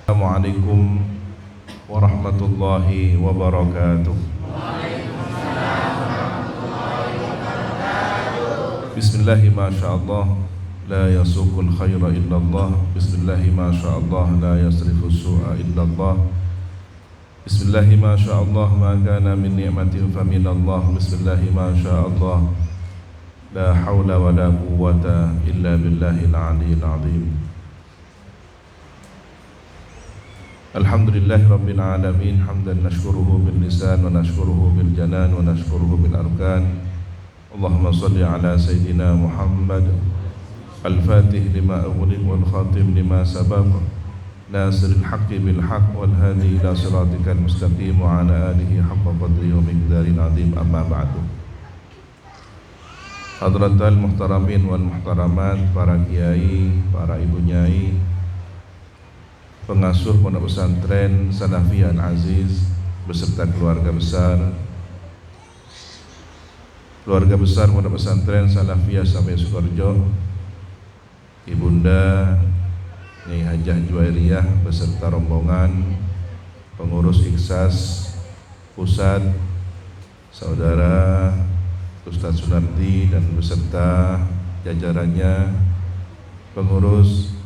Assalamualaikum warahmatullahi wabarakatuh. Bismillahi masyaallah la yasuqul khaira illallah. Bismillahi masyaallah la yasrifus su'a illallah. Bismillahi masyaallah ma kana min ni'matin faminallah. Bismillahi masyaallah la haula wa la quwwata illa billahil aliyyil azim. Alhamdulillahi rabbil alamin hamdan nashkuruhu bil lisan wa nashkuruhu bil janan wa nashkuruhu bil arkan. Allahumma salli ala sayyidina Muhammad al-fatih lima ughliq wal khatim lima sabaq nasiril haqqi bil haqq wal hadi ila siratikal mustaqim wa ala alihi haqqa qadrihi wa miqdaril azim. Amma ba'du. Hadratal muhtaramin wal muhtaramat, para kiai, para ibu nyai, pengasuh pondok pesantren Salafiyah Al-Aziz beserta keluarga besar pondok pesantren Salafiyah sampai Sukoharjo, Ibunda Nyai Hajah Juwairiyah beserta rombongan, pengurus Iksas Pusat, Saudara Ustaz Sunardi dan beserta jajarannya, pengurus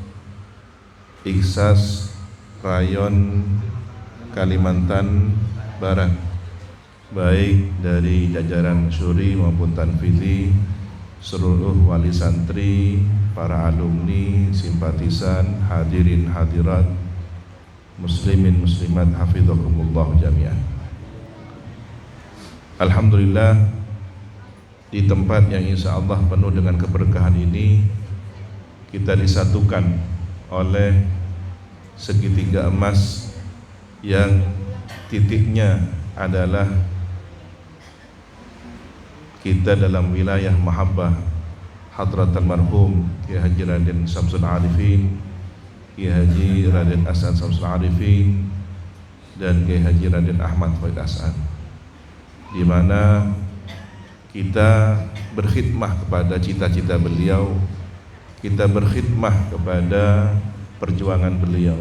Iksas Rayon Kalimantan Barat, baik dari jajaran Syuri maupun Tanfidhi, seluruh wali santri, para alumni, simpatisan, hadirin hadirat, muslimin muslimat hafizakumullah jami'an. Alhamdulillah, di tempat yang insya Allah penuh dengan keberkahan ini, kita disatukan oleh segitiga emas yang titiknya adalah kita dalam wilayah mahabbah Hadrat Almarhum Kiai Haji Raden Samsul Arifin, Kiai Haji Raden As'ad Samsul Arifin, dan Kiai Haji Raden Ahmad Faid As'ad, di mana kita berkhidmah kepada cita-cita beliau, kita berkhidmah kepada perjuangan beliau.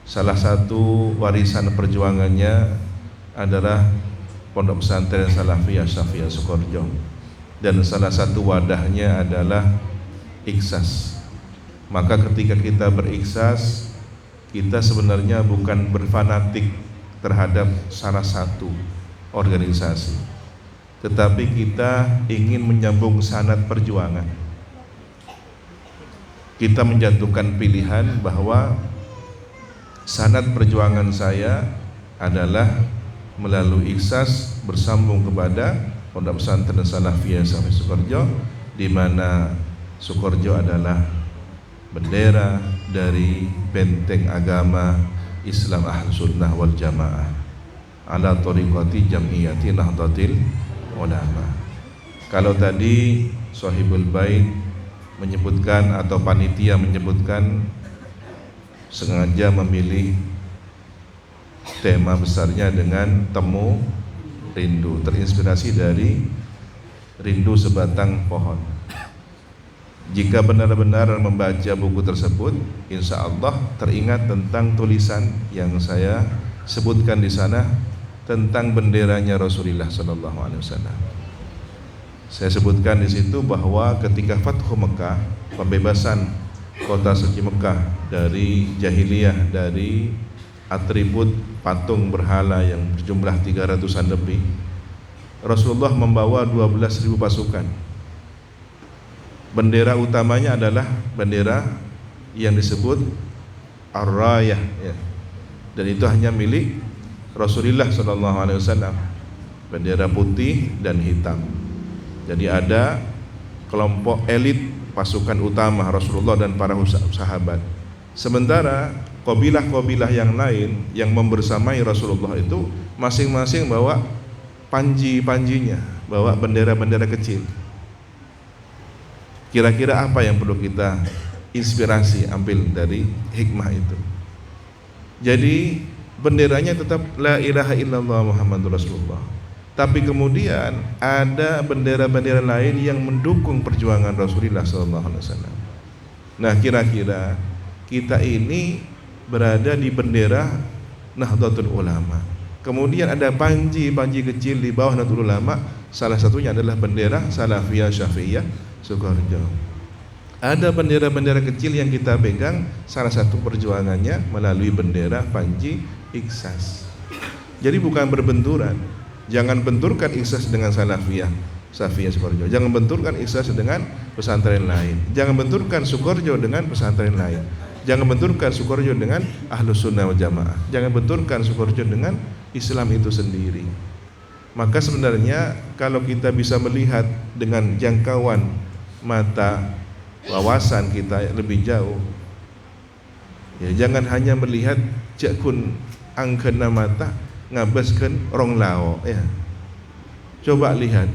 Salah satu warisan perjuangannya adalah Pondok Pesantren Salafiyah Syafiyah Sukoharjo, dan salah satu wadahnya adalah Iksas. Maka ketika kita beriksas, kita sebenarnya bukan berfanatik terhadap salah satu organisasi, tetapi kita ingin menyambung sanad perjuangan. Kita menjatuhkan pilihan bahwa sanad perjuangan saya adalah melalui Iksas bersambung kepada Pondok Pesantren Salafiyah sampai Sukoharjo, di mana Sukoharjo adalah bendera dari benteng agama Islam Ahlus Sunnah wal Jamaah ala thariqati jam'iyati Nahdlatul Ulama. Kalau tadi Sohibul Bait menyebutkan atau panitia menyebutkan sengaja memilih tema besarnya dengan temu rindu, terinspirasi dari rindu sebatang pohon. Jika benar-benar membaca buku tersebut, insya Allah teringat tentang tulisan yang saya sebutkan di sana tentang benderanya Rasulullah SAW. Saya sebutkan di situ bahwa ketika Fathu Mekah, pembebasan kota suci Mekah dari jahiliyah, dari atribut patung berhala yang berjumlah 300-an lebih, Rasulullah membawa 12.000 pasukan. Bendera utamanya adalah bendera yang disebut Ar-Rayah, ya. Dan itu hanya milik Rasulullah SAW, bendera putih dan hitam. Jadi ada kelompok elit pasukan utama Rasulullah dan para sahabat. Sementara kabilah-kabilah yang lain yang membersamai Rasulullah itu masing-masing bawa panji-panjinya, bawa bendera-bendera kecil. Kira-kira apa yang perlu kita inspirasi ambil dari hikmah itu? Jadi benderanya tetap la ilaha illallah Muhammadur Rasulullah, tapi kemudian ada bendera-bendera lain yang mendukung perjuangan Rasulullah SAW. Nah, kira-kira kita ini berada di bendera Nahdlatul Ulama. Kemudian ada panji-panji kecil di bawah Nahdlatul Ulama, salah satunya adalah bendera Salafiyah Syafi'iyah Sukoharjo. Ada bendera-bendera kecil yang kita pegang, salah satu perjuangannya melalui bendera panji Ikhsas. Jadi bukan berbenturan. Jangan benturkan Ikhsas dengan Salafiyah Syafi'iyah Sukoharjo. Jangan benturkan Ikhsas dengan pesantren lain. Jangan benturkan Sukoharjo dengan pesantren lain. Jangan benturkan Sukoharjo dengan Ahlus Sunnah wal Jamaah. Jangan benturkan Sukoharjo dengan Islam itu sendiri. Maka sebenarnya kalau kita bisa melihat dengan jangkauan mata wawasan kita lebih jauh, ya jangan hanya melihat jakun angkena mata ngabaskan rong lao, ya. Coba lihat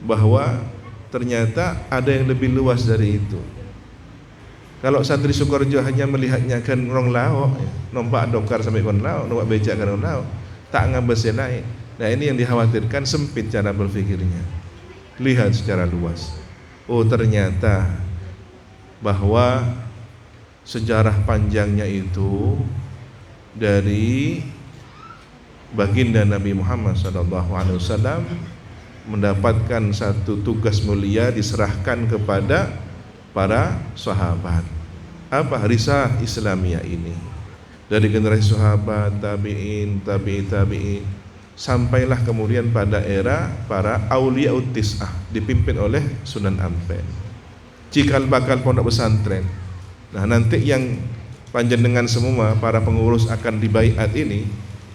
bahwa ternyata ada yang lebih luas dari itu. Kalau santri Sukoharjo hanya melihatnya kan rong lao, ya, nompak dokar sampai kon lao, nompak becak kan rong lao, tak ngabasnya naik. Nah ini yang dikhawatirkan, sempit cara berpikirnya. Lihat secara luas. Oh ternyata bahwa sejarah panjangnya itu dari baginda Nabi Muhammad SAW mendapatkan satu tugas mulia diserahkan kepada para sahabat. Apa risalah Islamiyah ini? Dari generasi sahabat, tabi'in, tabi'in, sampailah kemudian pada era para Auliyaut Tis'ah dipimpin oleh Sunan Ampel, cikal bakal pondok pesantren. Nah nanti yang panjenengan semua para pengurus akan dibaiat ini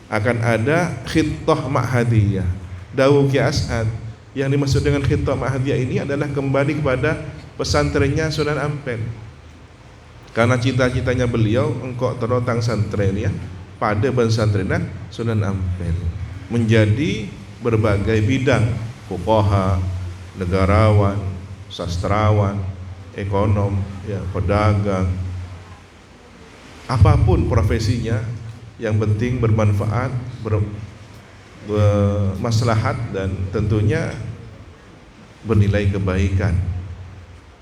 akan ada khittah ma'hadiyah. Dawuh Ki As'ad, yang dimaksud dengan khittah ma'hadiyah ini adalah kembali kepada pesantrennya Sunan Ampel. Karena cita-citanya beliau engkau terotang santren ya pada pesantrennya Sunan Ampel, menjadi berbagai bidang, fuqaha, negarawan, sastrawan, ekonom, ya, pedagang, apapun profesinya, yang penting bermanfaat, bermaslahat dan tentunya bernilai kebaikan.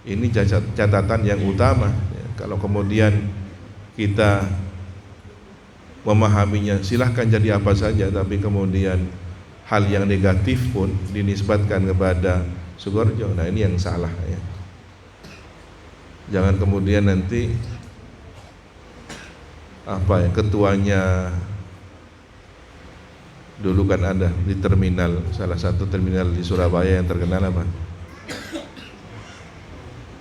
Ini catatan yang utama. Ya, kalau kemudian kita memahaminya, silahkan jadi apa saja, tapi kemudian hal yang negatif pun dinisbatkan kepada Sukoharjo. Nah ini yang salah ya. Jangan kemudian nanti apa ya, ketuanya dulu kan ada di terminal, salah satu terminal di Surabaya yang terkenal apa?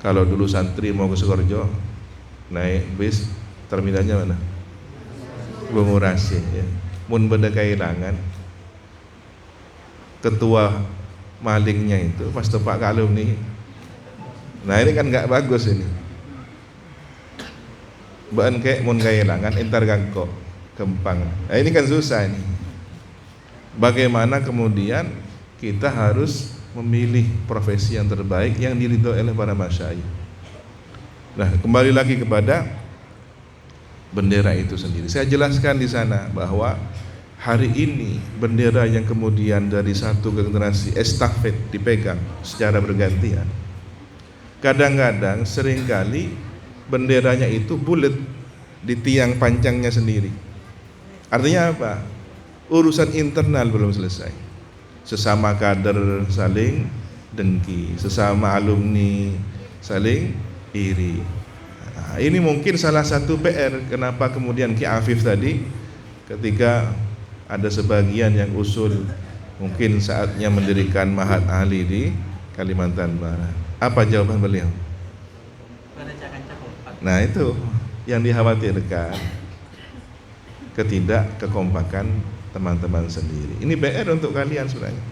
Kalau dulu santri mau ke Sukoharjo naik bis, terminalnya mana? Bungurasi ya. Mun benda kehilangan, ketua malingnya itu pas tepak ke alumni. Nah ini kan nggak bagus ini. Bahan kayak mun kehilangan entar gangko kempang. Nah ini kan susah ini. Bagaimana kemudian kita harus memilih profesi yang terbaik yang diridhoi oleh para masyayikh. Nah kembali lagi kepada bendera itu sendiri. Saya jelaskan di sana bahwa hari ini bendera yang kemudian dari satu generasi estafet dipegang secara bergantian. Kadang-kadang seringkali benderanya itu bulat di tiang pancangnya sendiri. Artinya apa? Urusan internal belum selesai. Sesama kader saling dengki, sesama alumni saling iri. Nah, ini mungkin salah satu PR kenapa kemudian Ki Afif tadi ketika ada sebagian yang usul mungkin saatnya mendirikan Mahat Ali di Kalimantan Barat. Apa jawaban beliau? Nah itu yang dikhawatirkan, ketidakkekompakan teman-teman sendiri. Ini PR untuk kalian sebenarnya.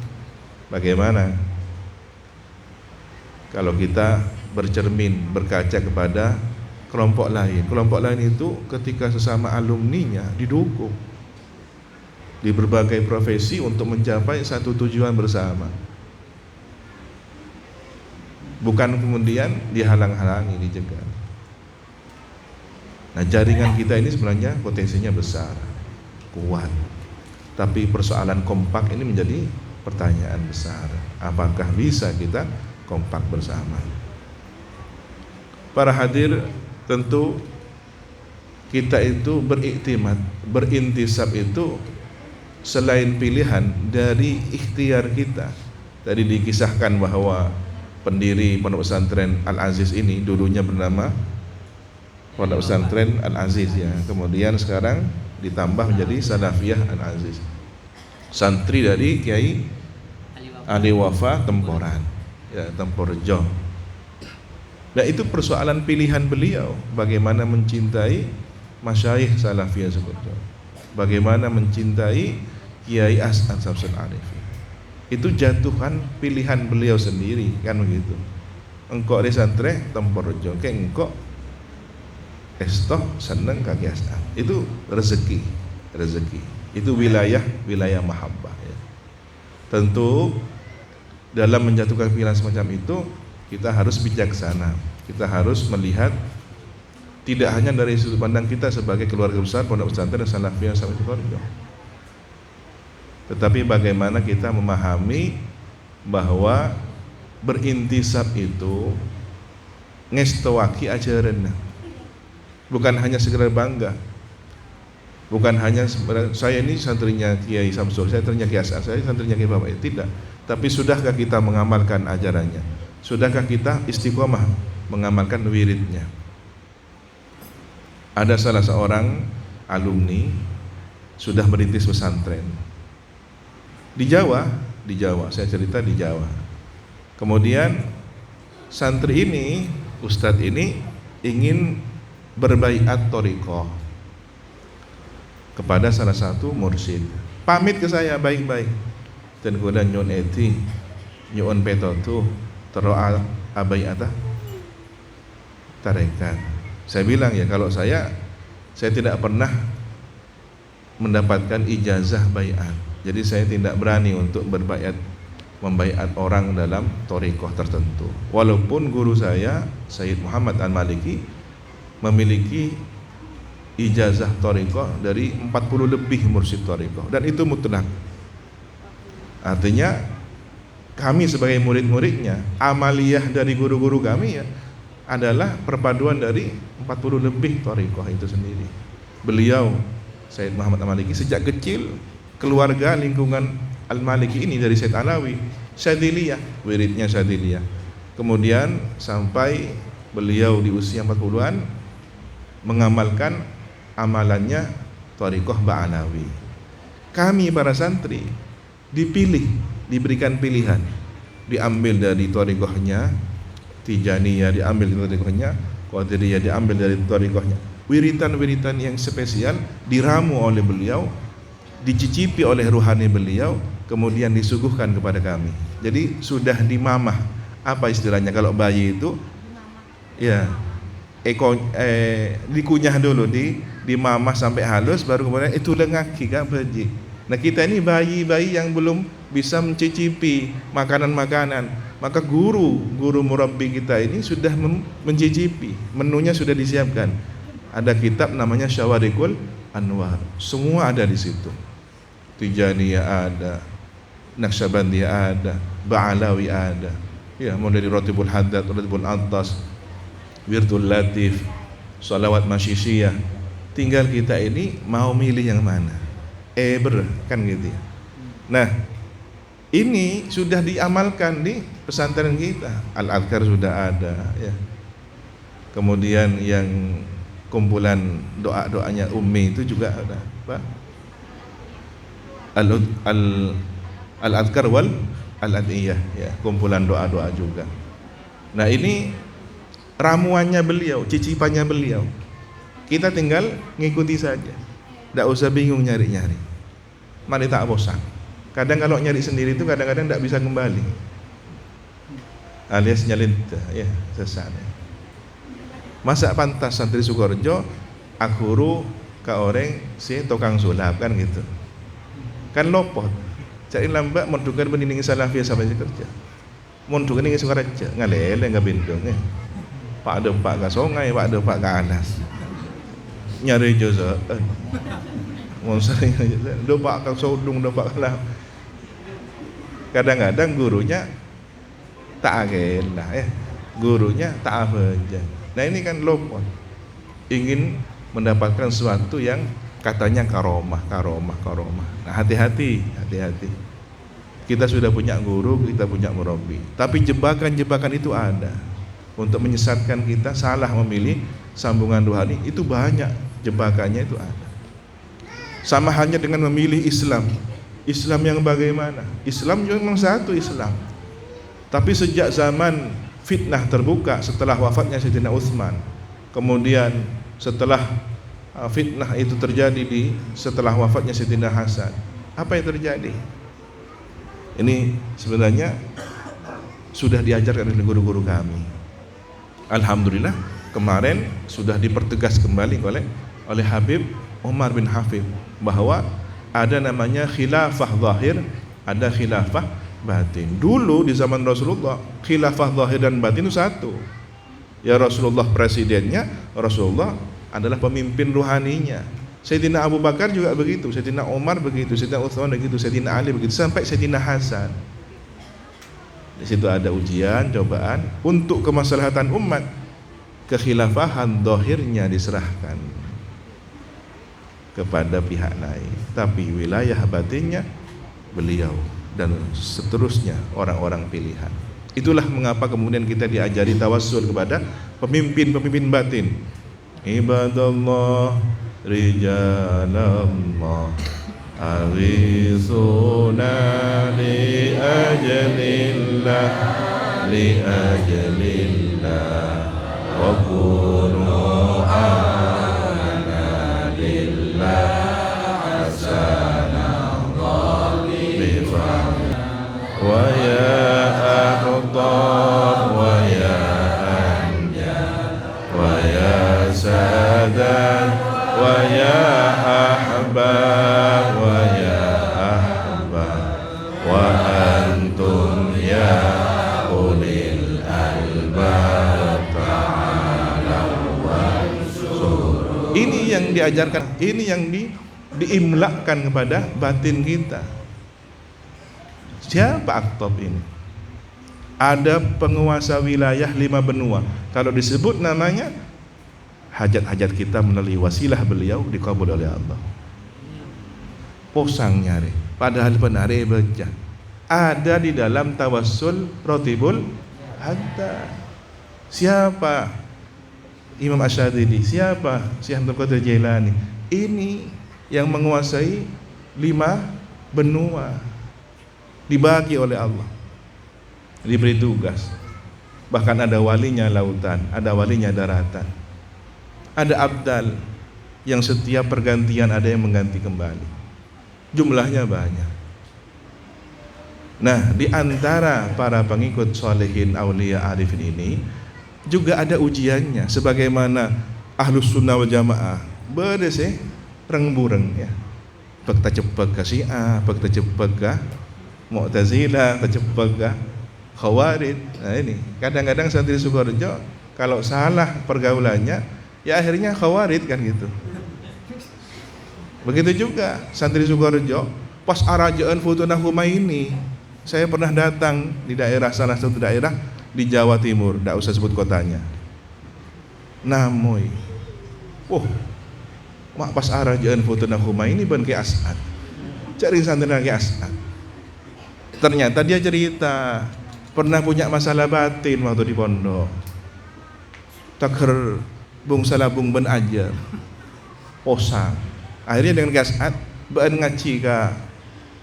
Bagaimana kalau kita bercermin, berkaca kepada kelompok lain. Kelompok lain itu ketika sesama alumninya didukung di berbagai profesi untuk mencapai satu tujuan bersama, bukan kemudian dihalang-halangi, dijegal. Nah jaringan kita ini sebenarnya potensinya besar, kuat, tapi persoalan kompak ini menjadi pertanyaan besar. Apakah bisa kita kompak bersama? Para hadir, tentu kita itu beriktimat, berintisab itu selain pilihan dari ikhtiar kita. Tadi dikisahkan bahwa pendiri Pondok Pesantren Al-Aziz ini dulunya bernama Pondok Pesantren Al-Aziz ya. Kemudian sekarang ditambah menjadi Salafiyah Al-Aziz. Santri dari Kiai Ali Wafa Temporan, ya, Temporjo. Nah, itu persoalan pilihan beliau, bagaimana mencintai masyayikh Salafiyah sebetulnya. Bagaimana mencintai Kiai As'ad Samsul Arifin. Itu jatuhan pilihan beliau sendiri, kan begitu. Engkau di santre Temporjo, ke engkau estok seneng kaki As'ad. Itu rezeki. Itu wilayah mahabbah ya. Tentu dalam menjatuhkan pilihan semacam itu kita harus bijaksana. Kita harus melihat tidak hanya dari sudut pandang kita sebagai keluarga besar Pondok Pesantren Salafiyah Sukoharjo, tetapi bagaimana kita memahami bahwa berintisab itu ngestowaki ajaran, bukan hanya sekedar bangga. Bukan hanya saya ini santrinya Kiai Samsul, saya santrinya Kiai As'ad, saya santrinya Kiai Bapak, tidak. Tapi sudahkah kita mengamalkan ajarannya? Sudahkah kita istiqomah mengamalkan wiridnya? Ada salah seorang alumni sudah merintis pesantren di Jawa, saya cerita di Jawa. Kemudian santri ini, ustadz ini ingin berbaiat thariqah kepada salah satu mursyid. Pamit ke saya baik-baik. Dan kemudian nyon eti, nyon petotu, teroa abaiatah tarekat. Saya bilang ya, kalau saya tidak pernah mendapatkan ijazah baiat. Jadi saya tidak berani untuk membaiat orang dalam thariqah tertentu. Walaupun guru saya Sayyid Muhammad Al-Maliki memiliki ijazah thariqah dari 40 lebih mursyid thariqah, dan itu mutlak. Artinya kami sebagai murid-muridnya, amaliyah dari guru-guru kami ya adalah perpaduan dari 40 lebih thariqah itu sendiri. Beliau Sayyid Muhammad Al-Maliki sejak kecil keluarga lingkungan Al-Maliki ini dari Sayyid Alawi, Syadziliyah, wiridnya Syadziliyah. Kemudian sampai beliau di usia 40-an mengamalkan amalannya thariqah Ba'alawi. Kami para santri dipilih, diberikan pilihan, diambil dari thariqahnya Tijaniyah, diambil dari thariqahnya Qadiriyah, diambil dari thariqahnya. Wiritan-wiritan yang spesial diramu oleh beliau, dicicipi oleh ruhani beliau, kemudian disuguhkan kepada kami. Jadi sudah dimamah, apa istilahnya kalau bayi itu ya, dikunyah dulu, dimamah sampai halus, baru kemudian itu lengaki kan baji. Nah, kita ini bayi-bayi yang belum bisa mencicipi makanan-makanan, maka guru murabbi kita ini sudah mencicipi, menunya sudah disiapkan. Ada kitab namanya Syawarikul Anwar, semua ada di situ. Tijaniyah ada, Naqsyabandiyah ada, Ba'alawi ada, ya, mulai dari Ratibul Haddad, Ratibul Attas, Wirdul Latif, Salawat Masyisiyah. Tinggal kita ini mau milih yang mana, kan gitu ya. Nah, ini sudah diamalkan di pesantren kita. Al-Adhkar sudah ada ya. Kemudian yang kumpulan doa-doanya Ummi itu juga ada, Pak. Al-Adhkar wal Al-Adiyah ya, kumpulan doa-doa juga. Nah, ini ramuannya beliau, cicipannya beliau. Kita tinggal ngikuti saja, tidak usah bingung nyari-nyari. Mari tak bosan. Kadang kalau nyari sendiri itu kadang-kadang tidak bisa kembali, alias nyalin ya, sesat. Masa pantas santri Sukoharjo akhuru ke orang si tukang sulap kan gitu, kan lopot. Cari lambat mendukan peninding Salafiyah sampai kerja, mendukan ini Sukoharjo ngalele nggak bindung ya. Pak ada pak ke sungai, pak ada pak ke alas, nyari jozo, mau sering do pak ke sodung, do pak ke lah. Kadang-kadang gurunya tak agel lah ya, gurunya tak apa aja. Nah, ini kan lopot, ingin mendapatkan sesuatu yang katanya karomah. Nah, hati-hati. Kita sudah punya guru, kita punya murabi, tapi jebakan-jebakan itu ada untuk menyesatkan kita salah memilih sambungan rohani. Itu banyak jebakannya, itu ada. Sama halnya dengan memilih Islam yang bagaimana? Islam memang satu Islam, tapi sejak zaman fitnah terbuka setelah wafatnya Sayyidina Utsman, kemudian setelah fitnah itu terjadi setelah wafatnya Sayyidina Hasan, apa yang terjadi? Ini sebenarnya sudah diajarkan oleh guru-guru kami. Alhamdulillah kemarin sudah dipertegas kembali oleh Habib Umar bin Hafid bahwa ada namanya khilafah zahir, ada khilafah batin. Dulu di zaman Rasulullah khilafah zahir dan batin itu satu. Ya Rasulullah presidennya, Rasulullah adalah pemimpin ruhaninya. Sayyidina Abu Bakar juga begitu, Sayyidina Umar begitu, Sayyidina Utsman begitu, Sayyidina Ali begitu, sampai Sayyidina Hasan. Di situ ada ujian, cobaan untuk kemaslahatan umat. Kekhilafahan zahirnya diserahkan kepada pihak lain, tapi wilayah batinnya beliau dan seterusnya orang-orang pilihan. Itulah mengapa kemudian kita diajari tawassul kepada pemimpin-pemimpin batin. Ibadallah rijalallah aghithuna li ajalillah wa kunu amana lillah hasana dhalifa wa ya akhtar wa ya anjad wa ya sadat wa ya ahbab wa ya ahbab wa antum ya ulil albab ta'ala wansur. Ini yang diajarkan, ini yang diimlakkan kepada batin kita. Siapa Aqtab ini? Ada penguasa wilayah 5 benua. Kalau disebut namanya, hajat-hajat kita melalui wasilah beliau dikabul oleh Allah. Posang nyari, padahal penari baca. Ada di dalam tawassul rotibul hadda. Siapa? Imam Asyadili. Siapa? Syekh Abdul Qadir Jailani. Ini yang menguasai 5 benua, dibagi oleh Allah, diberi tugas. Bahkan ada walinya lautan, ada walinya daratan. Ada abdal yang setiap pergantian ada yang mengganti kembali. Jumlahnya banyak. Nah, di antara para pengikut solehin, aulia, arifin ini juga ada ujiannya. Sebagaimana Ahlus Sunnah wal Jamaah berdese reng-bureng ya. Bakta cepet ke Syiah, bakta cepet ke Mu'tazilah, bakta cepet ke Khawarij. Nah ini, kadang-kadang santri Sukoharjo kalau salah pergaulannya, ya akhirnya Khawarij kan gitu. Begitu juga santri Sukoharjo pas arajaan Futuhnah Humaini. Saya pernah datang di daerah salah satu daerah di Jawa Timur, tidak usah sebut kotanya. Namoy, mak pas arajaan Futuhnah Humaini ban ke As'ad. Cari santri lagi As'ad. Ternyata dia cerita pernah punya masalah batin waktu di pondok. Takher bung salabung ben aja posang. Akhirnya dengan As'ad ben ngaji ke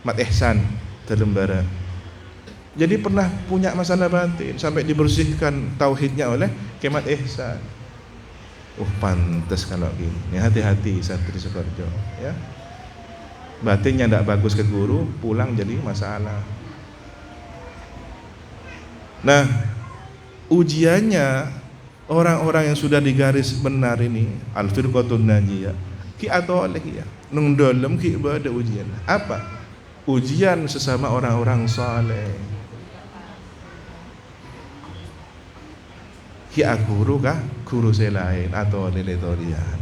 Mat Ihsan terlembara. Jadi pernah punya masalah batin sampai dibersihkan tauhidnya oleh Kemat Ihsan. Pantas kalau gini. Ya, hati-hati santri Sukoharjo ya. Batinnya tidak bagus ke guru, pulang jadi masalah. Nah, ujiannya orang-orang yang sudah digaris benar ini, al-firqatun najiyah, ki atau oleh ya, nung dalam ki ada ujian. Apa? Ujian sesama orang-orang saleh. Ki guru kah? Guru saya lain atau nilai-nilaian.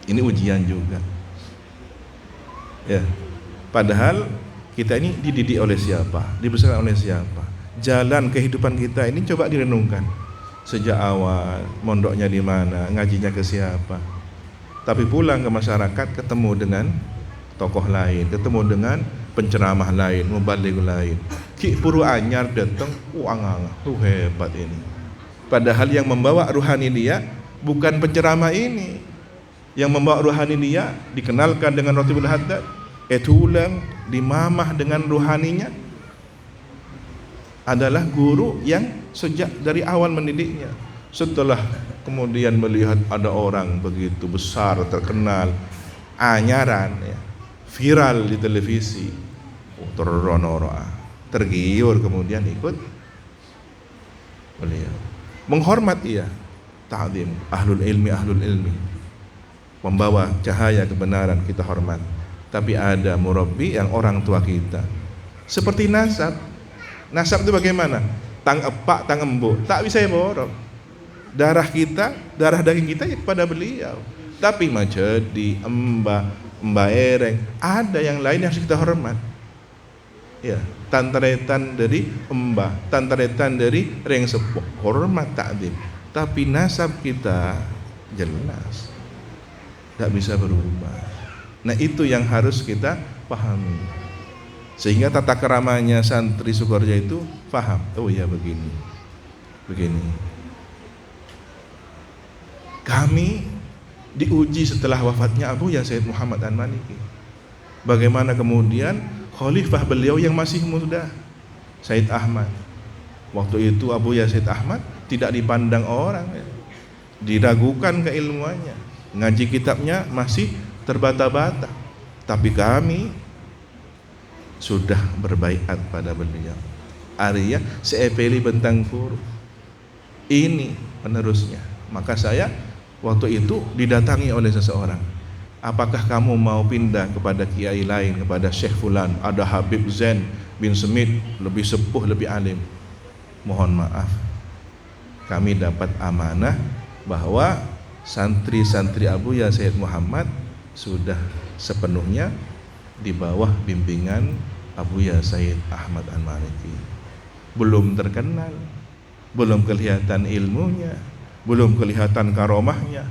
Ini ujian juga. Ya. Padahal kita ini dididik oleh siapa? Dibesarkan oleh siapa? Jalan kehidupan kita ini coba direnungkan. Sejak awal mondoknya di mana, ngajinya ke siapa? Tapi pulang ke masyarakat ketemu dengan tokoh lain, ketemu dengan penceramah lain, mubaligh lain. Ki puru anyar datang, anganga, hebat ini. Padahal yang membawa ruhani dia bukan penceramah ini. Yang membawa ruhani dia dikenalkan dengan Ratibul Haddad, tulang dimamah dengan ruhaninya adalah guru yang sejak dari awal mendidiknya. Setelah kemudian melihat ada orang begitu besar, terkenal, anyaran, ya, viral di televisi, tergiur kemudian ikut beliau, menghormat ia, ta'zim, ahlul ilmi, membawa cahaya kebenaran kita hormat. Tapi ada murabbi yang orang tua kita, seperti nasab itu bagaimana? Tang epak, tang embuk, tak bisa borong. Darah kita, darah daging kita ya kepada beliau. Tapi Majedi, Mbak Ereng, ada yang lain yang harus kita hormat. Ya, tantaretan dari Mbah, tantaretan dari Reng Sepuh, hormat takdim. Tapi nasab kita jelas, tidak bisa berubah. Nah itu yang harus kita pahami. Sehingga tata keramanya santri Sukoharjo itu paham. Oh ya begini. Kami diuji setelah wafatnya Abu Ya Sayyid Muhammad Al-Maliki. Bagaimana kemudian khalifah beliau yang masih muda, Sayyid Ahmad. Waktu itu Abu Ya Sayyid Ahmad tidak dipandang orang, ya. Diragukan keilmuannya, ngaji kitabnya masih terbata-bata. Tapi kami sudah berbaiat pada beliau. Arya seepeli bentang guru. Ini penerusnya. Maka saya waktu itu didatangi oleh seseorang. Apakah kamu mau pindah kepada kiai lain, kepada Syekh Fulan? Ada Habib Zain bin Semit, lebih sepuh, lebih alim. Mohon maaf, kami dapat amanah bahwa santri-santri Abu Ya Sayyid Muhammad sudah sepenuhnya di bawah bimbingan Abu Ya Sayyid Ahmad Al-Maliki. Belum terkenal, belum kelihatan ilmunya, belum kelihatan karomahnya.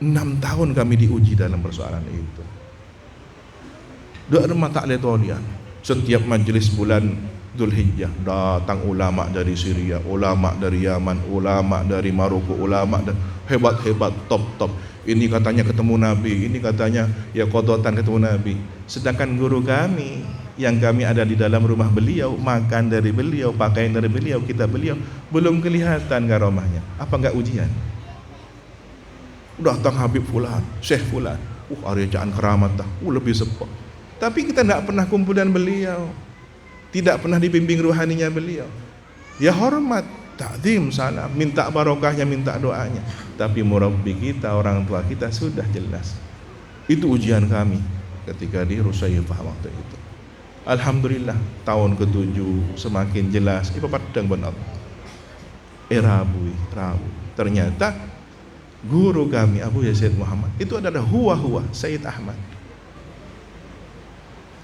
6 tahun kami diuji dalam persoalan itu. Dua rumah tak letolian. Setiap majelis bulan Dzulhijjah datang ulama dari Syria, ulama dari Yaman, ulama dari Maroko, ulama hebat-hebat, top. Ini katanya ketemu Nabi, ini katanya ya kodotan ketemu Nabi. Sedangkan guru kami yang kami ada di dalam rumah beliau, makan dari beliau, pakaian dari beliau, kitab beliau, belum kelihatan karomahnya. Apa enggak ujian? Datang Habib Fulan, Syekh Fulan, Arya Jaan keramat dah, lebih sepuh. Tapi kita tidak pernah kumpulan beliau, tidak pernah dibimbing ruhaninya beliau. Ya hormat, takdim, salam, minta barokahnya, minta doanya. Tapi murabbi kita, orang tua kita sudah jelas. Itu ujian kami ketika di Rusayyifah waktu itu. Alhamdulillah tahun ke-7 semakin jelas. Ibu padang benar. Rabu. Ternyata guru kami Abu Ya Sayyid Muhammad itu adalah huwa Sayyid Ahmad.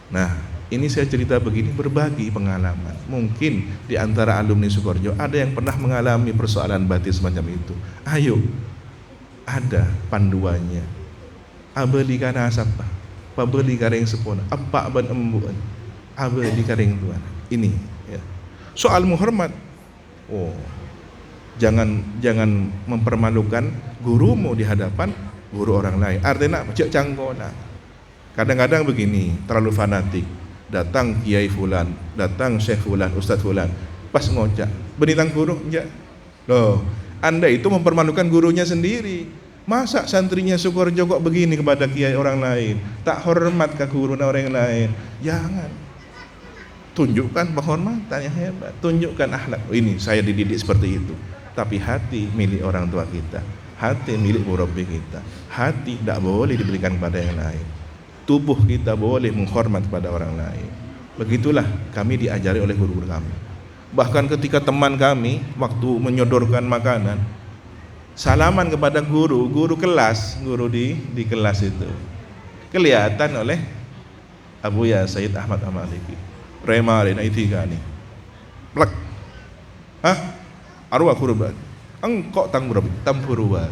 Nah, ini saya cerita begini, berbagi pengalaman. Mungkin di antara alumni Sukoharjo ada yang pernah mengalami persoalan batin semacam itu. Ayo, ada panduannya. Abeli kana asapa, pabeli kareng sepona, apa ban embuan, abeli kareng tuan. Ini ya. Soal menghormat. Jangan mempermalukan gurumu di hadapan guru orang lain. Artinya cek cangkona. Kadang-kadang begini, terlalu fanatik. Datang kiai fulan, datang syekh fulan, ustaz fulan, pas ngocak benitang guru enggak. Loh, Anda itu mempermalukan gurunya sendiri. Masa santrinya Sukoharjo kok begini kepada kiai orang lain, tak hormat ke guru orang lain? Jangan. Tunjukkan penghormatan yang hebat, tunjukkan akhlak. Ini saya dididik seperti itu. Tapi hati milik orang tua kita, hati milik murabbi kita. Hati tidak boleh diberikan kepada yang lain. Tubuh kita boleh menghormat kepada orang lain. Begitulah kami diajari oleh guru-guru kami. Bahkan ketika teman kami waktu menyodorkan makanan, salaman kepada guru kelas, guru di kelas itu. Kelihatan oleh Abu Ya Sayyid Ahmad Al-Maliki. Remarin itigani. Plak. Arwah kurban. Engkau tangguruban.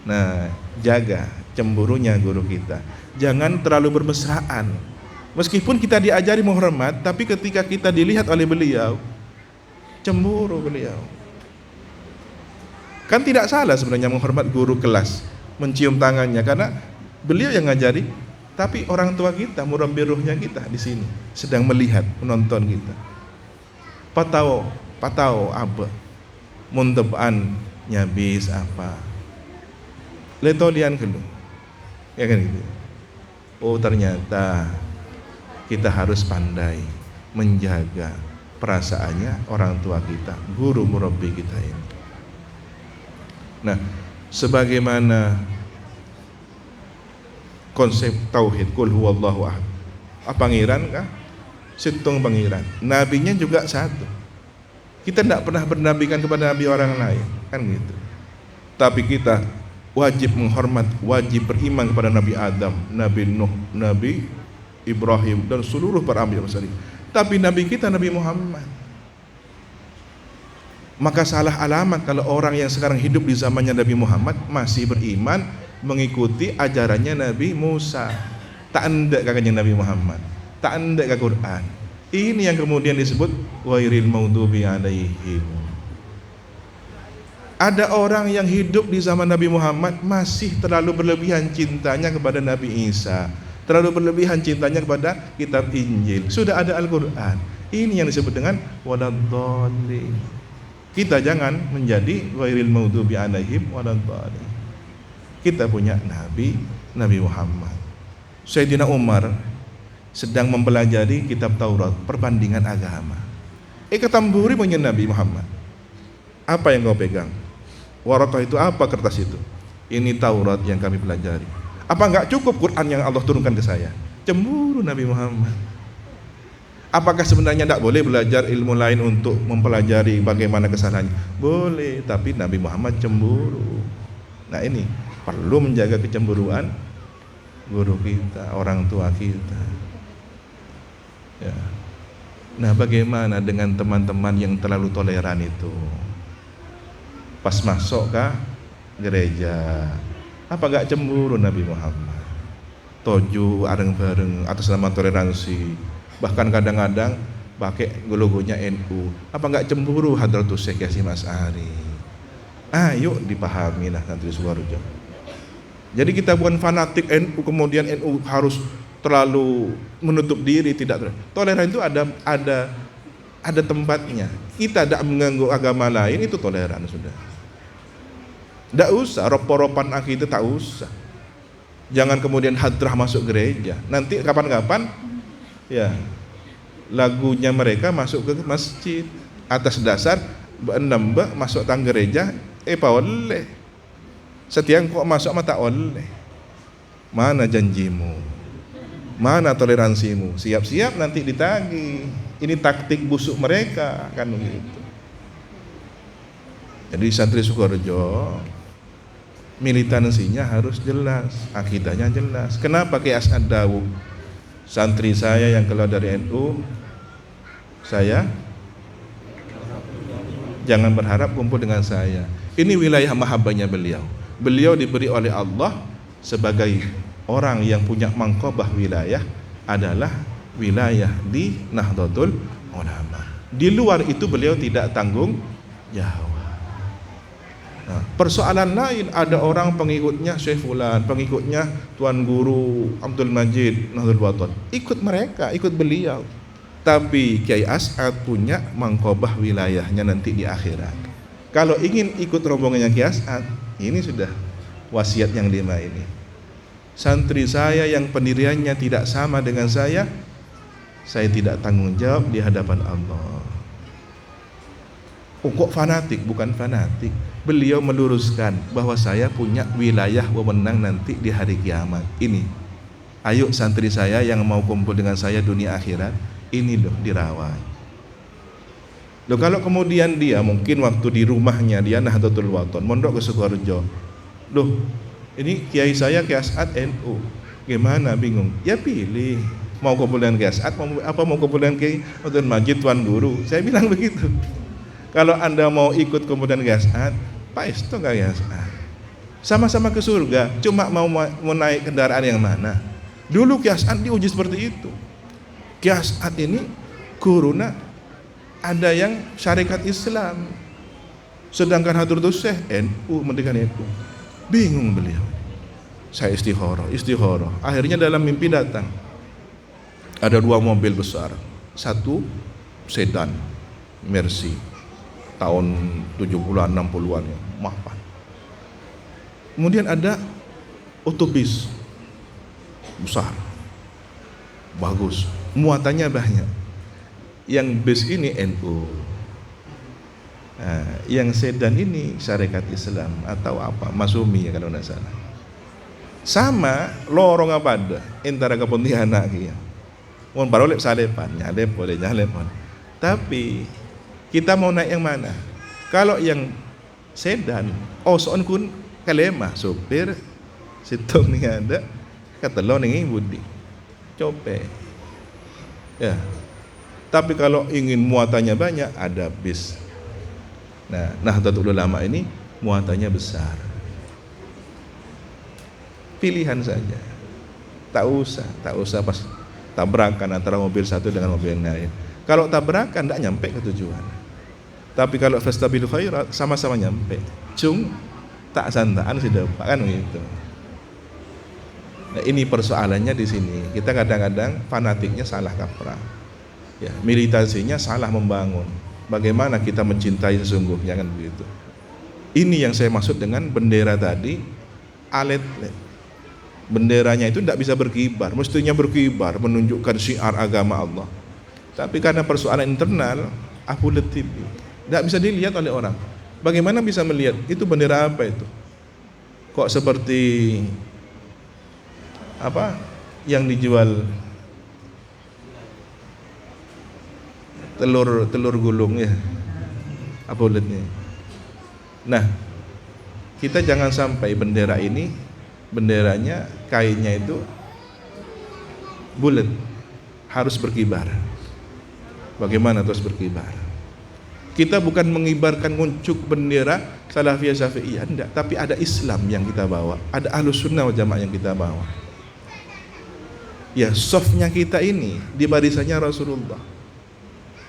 Nah, jaga cemburunya guru kita. Jangan terlalu bermesraan. Meskipun kita diajari menghormat, tapi ketika kita dilihat oleh beliau, cemburu beliau. Kan tidak salah sebenarnya menghormat guru kelas, mencium tangannya, karena beliau yang ngajari. Tapi orang tua kita, murabbi ruhnya kita di sini sedang melihat, menonton kita. Patau apa? Muntaban nyabis apa? Letolian kelu. Ya kan gitu. Oh, ternyata kita harus pandai menjaga perasaannya orang tua kita, guru murabbi kita ini. Nah, sebagaimana konsep tauhid, kul huwallahu ahad, pangeran kah? Situng pangeran. Nabinya juga satu. Kita tidak pernah bernabikan kepada nabi orang lain, kan gitu. Tapi kita wajib menghormat, wajib beriman kepada Nabi Adam, Nabi Nuh, Nabi Ibrahim, dan seluruh para anbiya mursalin. Tapi Nabi kita Nabi Muhammad. Maka salah alamat kalau orang yang sekarang hidup di zamannya Nabi Muhammad masih beriman mengikuti ajarannya Nabi Musa. Tak andek kakaknya Nabi Muhammad, tak andek ke Quran. Ini yang kemudian disebut ghairil maghdubi alaihim. Ada orang yang hidup di zaman Nabi Muhammad masih terlalu berlebihan cintanya kepada Nabi Isa, terlalu berlebihan cintanya kepada kitab Injil. Sudah ada Al-Quran. Ini yang disebut dengan waladhdallin. Kita jangan menjadi ghairil maghdubi alaihim waladhdallin. Kita punya Nabi Muhammad. Sayyidina Umar sedang mempelajari kitab Taurat, perbandingan agama. Ketamburi punya Nabi Muhammad. Apa yang kau pegang? Warakah itu apa, kertas itu? Ini Taurat yang kami pelajari. Apa enggak cukup Quran yang Allah turunkan ke saya? Cemburu Nabi Muhammad. Apakah sebenarnya tidak boleh belajar ilmu lain untuk mempelajari bagaimana kesalahannya? Boleh, tapi Nabi Muhammad cemburu. Nah, ini perlu menjaga kecemburuan guru kita, orang tua kita. Ya. Nah, bagaimana dengan teman-teman yang terlalu toleran itu? Pas masuk ke gereja, apa gak cemburu Nabi Muhammad? Toju bareng-bareng atas nama toleransi, bahkan kadang-kadang pakai logonya NU. Apa gak cemburu Hadratus Syekh Yasin Asy'ari? Ayo dipahami lah nanti Sukoharjo. Jadi kita bukan fanatik NU, kemudian NU harus terlalu menutup diri, tidak. Toleran itu ada tempatnya. Kita tidak mengganggu agama lain, itu toleran sudah. Tidak usah rop-ropan akidah, tak usah. Jangan kemudian hadrah masuk gereja. Nanti kapan-kapan ya lagunya mereka masuk ke masjid atas dasar nambah masuk tang gereja, oleh. Setiap kok masuk mata oleh. Mana janjimu? Mana toleransimu? Siap-siap nanti ditagih. Ini taktik busuk mereka, kan begitu. Jadi santri Sukoharjo militansinya harus jelas, akidahnya jelas. Kenapa Kiai As'ad Daud, santri saya yang keluar dari NU, saya jangan berharap kumpul dengan saya. Ini wilayah mahabbahnya beliau. Beliau diberi oleh Allah sebagai orang yang punya mangkobah wilayah adalah wilayah di Nahdlatul Ulama. Di luar itu beliau tidak tanggung jawab. Nah, persoalan lain, ada orang pengikutnya Syekh Fulan, pengikutnya Tuan Guru Abdul Majid Nahdlatul Wathon, ikut mereka, ikut beliau. Tapi Kiai As'ad punya mangkobah wilayahnya nanti di akhirat. Kalau ingin ikut rombongannya Kiai As'ad, ini sudah wasiat yang 5 ini. Santri saya yang pendiriannya tidak sama dengan saya tidak tanggung jawab di hadapan Allah. Kok fanatik? Bukan fanatik. Beliau meluruskan bahwa saya punya wilayah wewenang nanti di hari kiamat. Ini, ayo santri saya yang mau kumpul dengan saya dunia akhirat, ini loh dirawat. Loh, kalau kemudian dia mungkin waktu di rumahnya dia Nahdlatul Wathon, mondok ke Sukoharjo, loh ini kiai saya Kiai As'ad NU, gimana, bingung? Ya pilih, mau kumpul dengan Kiai As'ad, mau kumpul dengan Kiai Abdul Majid Tuan Guru. Saya bilang begitu. Kalau Anda mau ikut kemudian Kiai As'ad, Pak Esto Kiai As'ad. Sama-sama ke surga, cuma mau naik kendaraan yang mana. Dulu Ki As'ad diuji seperti itu. Ki As'ad ini guruna ada yang syarikat Islam, sedangkan Hadratus Syekh NU Merdeka NU. Bingung beliau. Saya istikharah. Akhirnya dalam mimpi datang ada 2 mobil besar, satu sedan Mercy tahun 70-an 60-an ya, mapan. Kemudian ada otobus besar, bagus, muatannya banyak. Yang bus ini NU, yang sedan ini syarikat Islam atau apa, Masumi ya kalau tidak salah. Sama lorong apa ada antara ke Pontianak ya. Mau baru lep salepan, nyalep boleh. Tapi kita mau naik yang mana? Kalau yang sedan, soon kun kalema sopir situ nih ada kata lo nih budi cope ya. Tapi kalau ingin muatannya banyak ada bis. Nah, Nahdlatul Ulama ini muatannya besar. Pilihan saja. Tak usah pas tabrakan antara mobil satu dengan mobil yang lain. Kalau tabrakan tidak nyampe ke tujuan. Tapi kalau fastabiqul khairat sama-sama nyampe. Tak santaan sudah kan gitu. Nah, ini persoalannya di sini. Kita kadang-kadang fanatiknya salah kaprah. Ya, militansinya salah membangun. Bagaimana kita mencintai sesungguhnya kan begitu. Ini yang saya maksud dengan bendera tadi, alet benderanya itu tidak bisa berkibar, mestinya berkibar menunjukkan syiar agama Allah. Tapi karena persoalan internal, apolitik, tidak bisa dilihat oleh orang. Bagaimana bisa melihat itu bendera apa itu? Kok seperti apa yang dijual telur gulung ya, apolitnya. Nah, kita jangan sampai bendera ini, benderanya kainnya itu bulat, harus berkibar. Bagaimana terus berkibar? Kita bukan mengibarkan nguncuk bendera Salafiyah Syafi'iyah, enggak, tapi ada Islam yang kita bawa, ada Ahlus Sunnah wal Jamaah yang kita bawa. Ya, softnya kita ini di barisannya Rasulullah.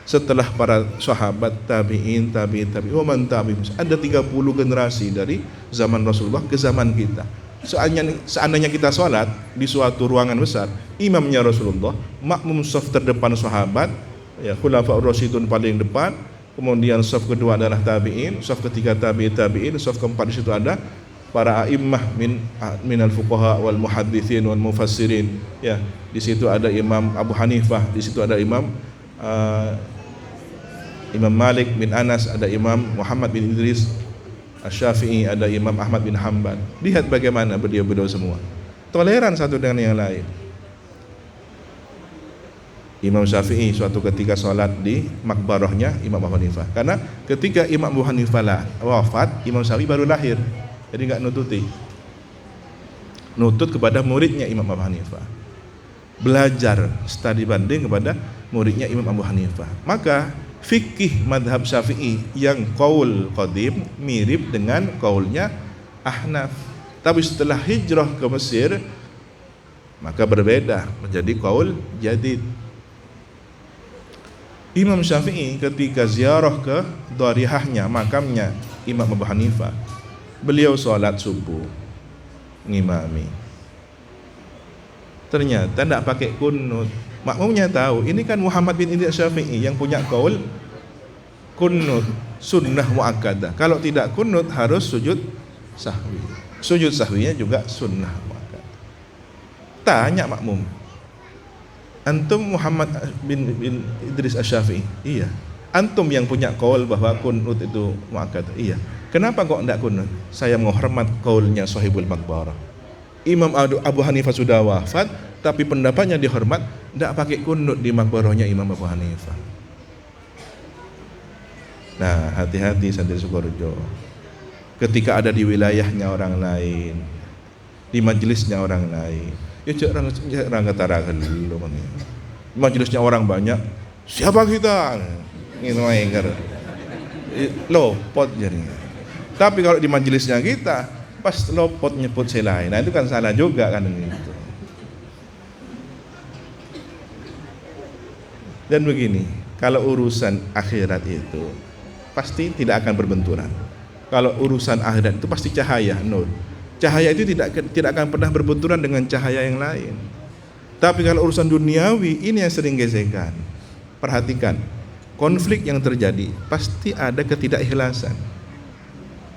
Setelah para sahabat, tabi'in, wa man tabi'in, ada 30 generasi dari zaman Rasulullah ke zaman kita. Seandainya kita sholat di suatu ruangan besar, imamnya Rasulullah, makmum shaf terdepan sahabat, ya khulafaur rasyidun paling depan, kemudian shaf kedua adalah tabi'in, shaf ketiga tabi'in, shaf keempat di situ ada para a'immah minal fuqaha wal muhadditsin wal mufassirin. Ya, di situ ada Imam Abu Hanifah, di situ ada Imam Malik bin Anas, ada Imam Muhammad bin Idris Asy-Syafi'i, ada Imam Ahmad bin Hanbal. Lihat bagaimana beliau semua toleran satu dengan yang lain. Imam Syafi'i suatu ketika sholat di makbarahnya Imam Abu Hanifah, karena ketika Imam Abu Hanifah wafat, Imam Syafi'i baru lahir, jadi nggak nutut kepada muridnya Imam Abu Hanifah, belajar studi banding kepada muridnya Imam Abu Hanifah. Maka fikih madhab Syafi'i yang qaul qadim mirip dengan qaulnya Ahnaf, tapi setelah hijrah ke Mesir maka berbeda menjadi qaul jadid. Imam Syafi'i ketika ziarah ke dharihahnya, makamnya Imam Abu Hanifah, beliau sholat subuh ngimami, ternyata tidak pakai kunut. Makmumnya tahu ini kan Muhammad bin Idris Syafi'i yang punya qaul kunut sunnah muakkadah. Kalau tidak kunut harus sujud sahwi. Sujud sahwinya juga sunnah muakkadah. Tanya makmum, antum Muhammad bin Idris Asy-Syafi'i? Iya. Antum yang punya qaul bahwa kunut itu muakkadah? Iya. Kenapa kok tidak kunut? Saya menghormat qaulnya Shahibul Maqbarah. Imam Abu Hanifah sudah wafat, tapi pendapatnya dihormat, tidak pakai kunut di makbarahnya Imam Abu Hanifah. Nah, hati-hati santri Sukorejo. Ketika ada di wilayahnya orang lain, di majelisnya orang lain, ya jangan ketara dulu. Majelisnya orang banyak, siapa kita? Gitu aja. Loh, pot jadi. Tapi kalau di majelisnya kita, pas lopot nyebut selai. Nah itu kan salah juga kan gitu. Dan begini, kalau urusan akhirat itu pasti tidak akan berbenturan. Kalau urusan akhirat itu pasti cahaya, nur. Cahaya itu tidak akan pernah berbenturan dengan cahaya yang lain. Tapi kalau urusan duniawi, ini yang sering gesekan. Perhatikan, konflik yang terjadi pasti ada ketidakikhlasan.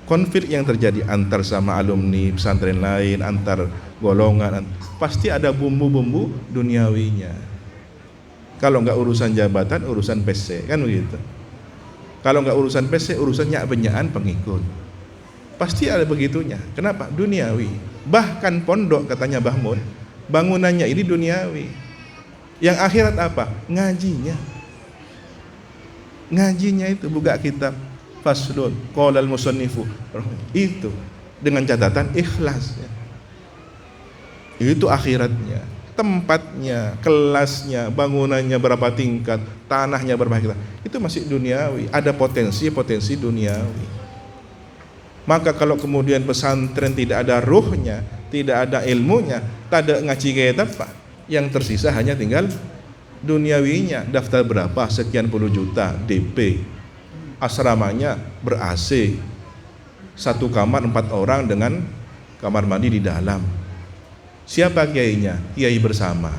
Konflik yang terjadi antar sama alumni pesantren lain, antar golongan, pasti ada bumbu-bumbu duniawinya. Kalau nggak urusan jabatan, urusan PC, kan begitu. Kalau nggak urusan PC, urusan nyak-benyaan pengikut. Pasti ada begitunya. Kenapa? Duniawi. Bahkan pondok, katanya Mbah Mun, bangunannya ini duniawi. Yang akhirat apa? Ngajinya. Ngajinya itu buka kitab faslun qala al-musannifu. Itu dengan catatan ikhlas. Itu akhiratnya. Tempatnya, kelasnya, bangunannya berapa tingkat, tanahnya berapa hektar. Itu masih duniawi. Ada potensi duniawi. Maka kalau kemudian pesantren tidak ada ruhnya, tidak ada ilmunya, tak ada ngaji kitab, yang tersisa hanya tinggal duniawinya. Daftar berapa, sekian puluh juta DP, asramanya ber-AC, satu kamar 4 orang dengan kamar mandi di dalam. Siapa kiainya? Kiai bersama,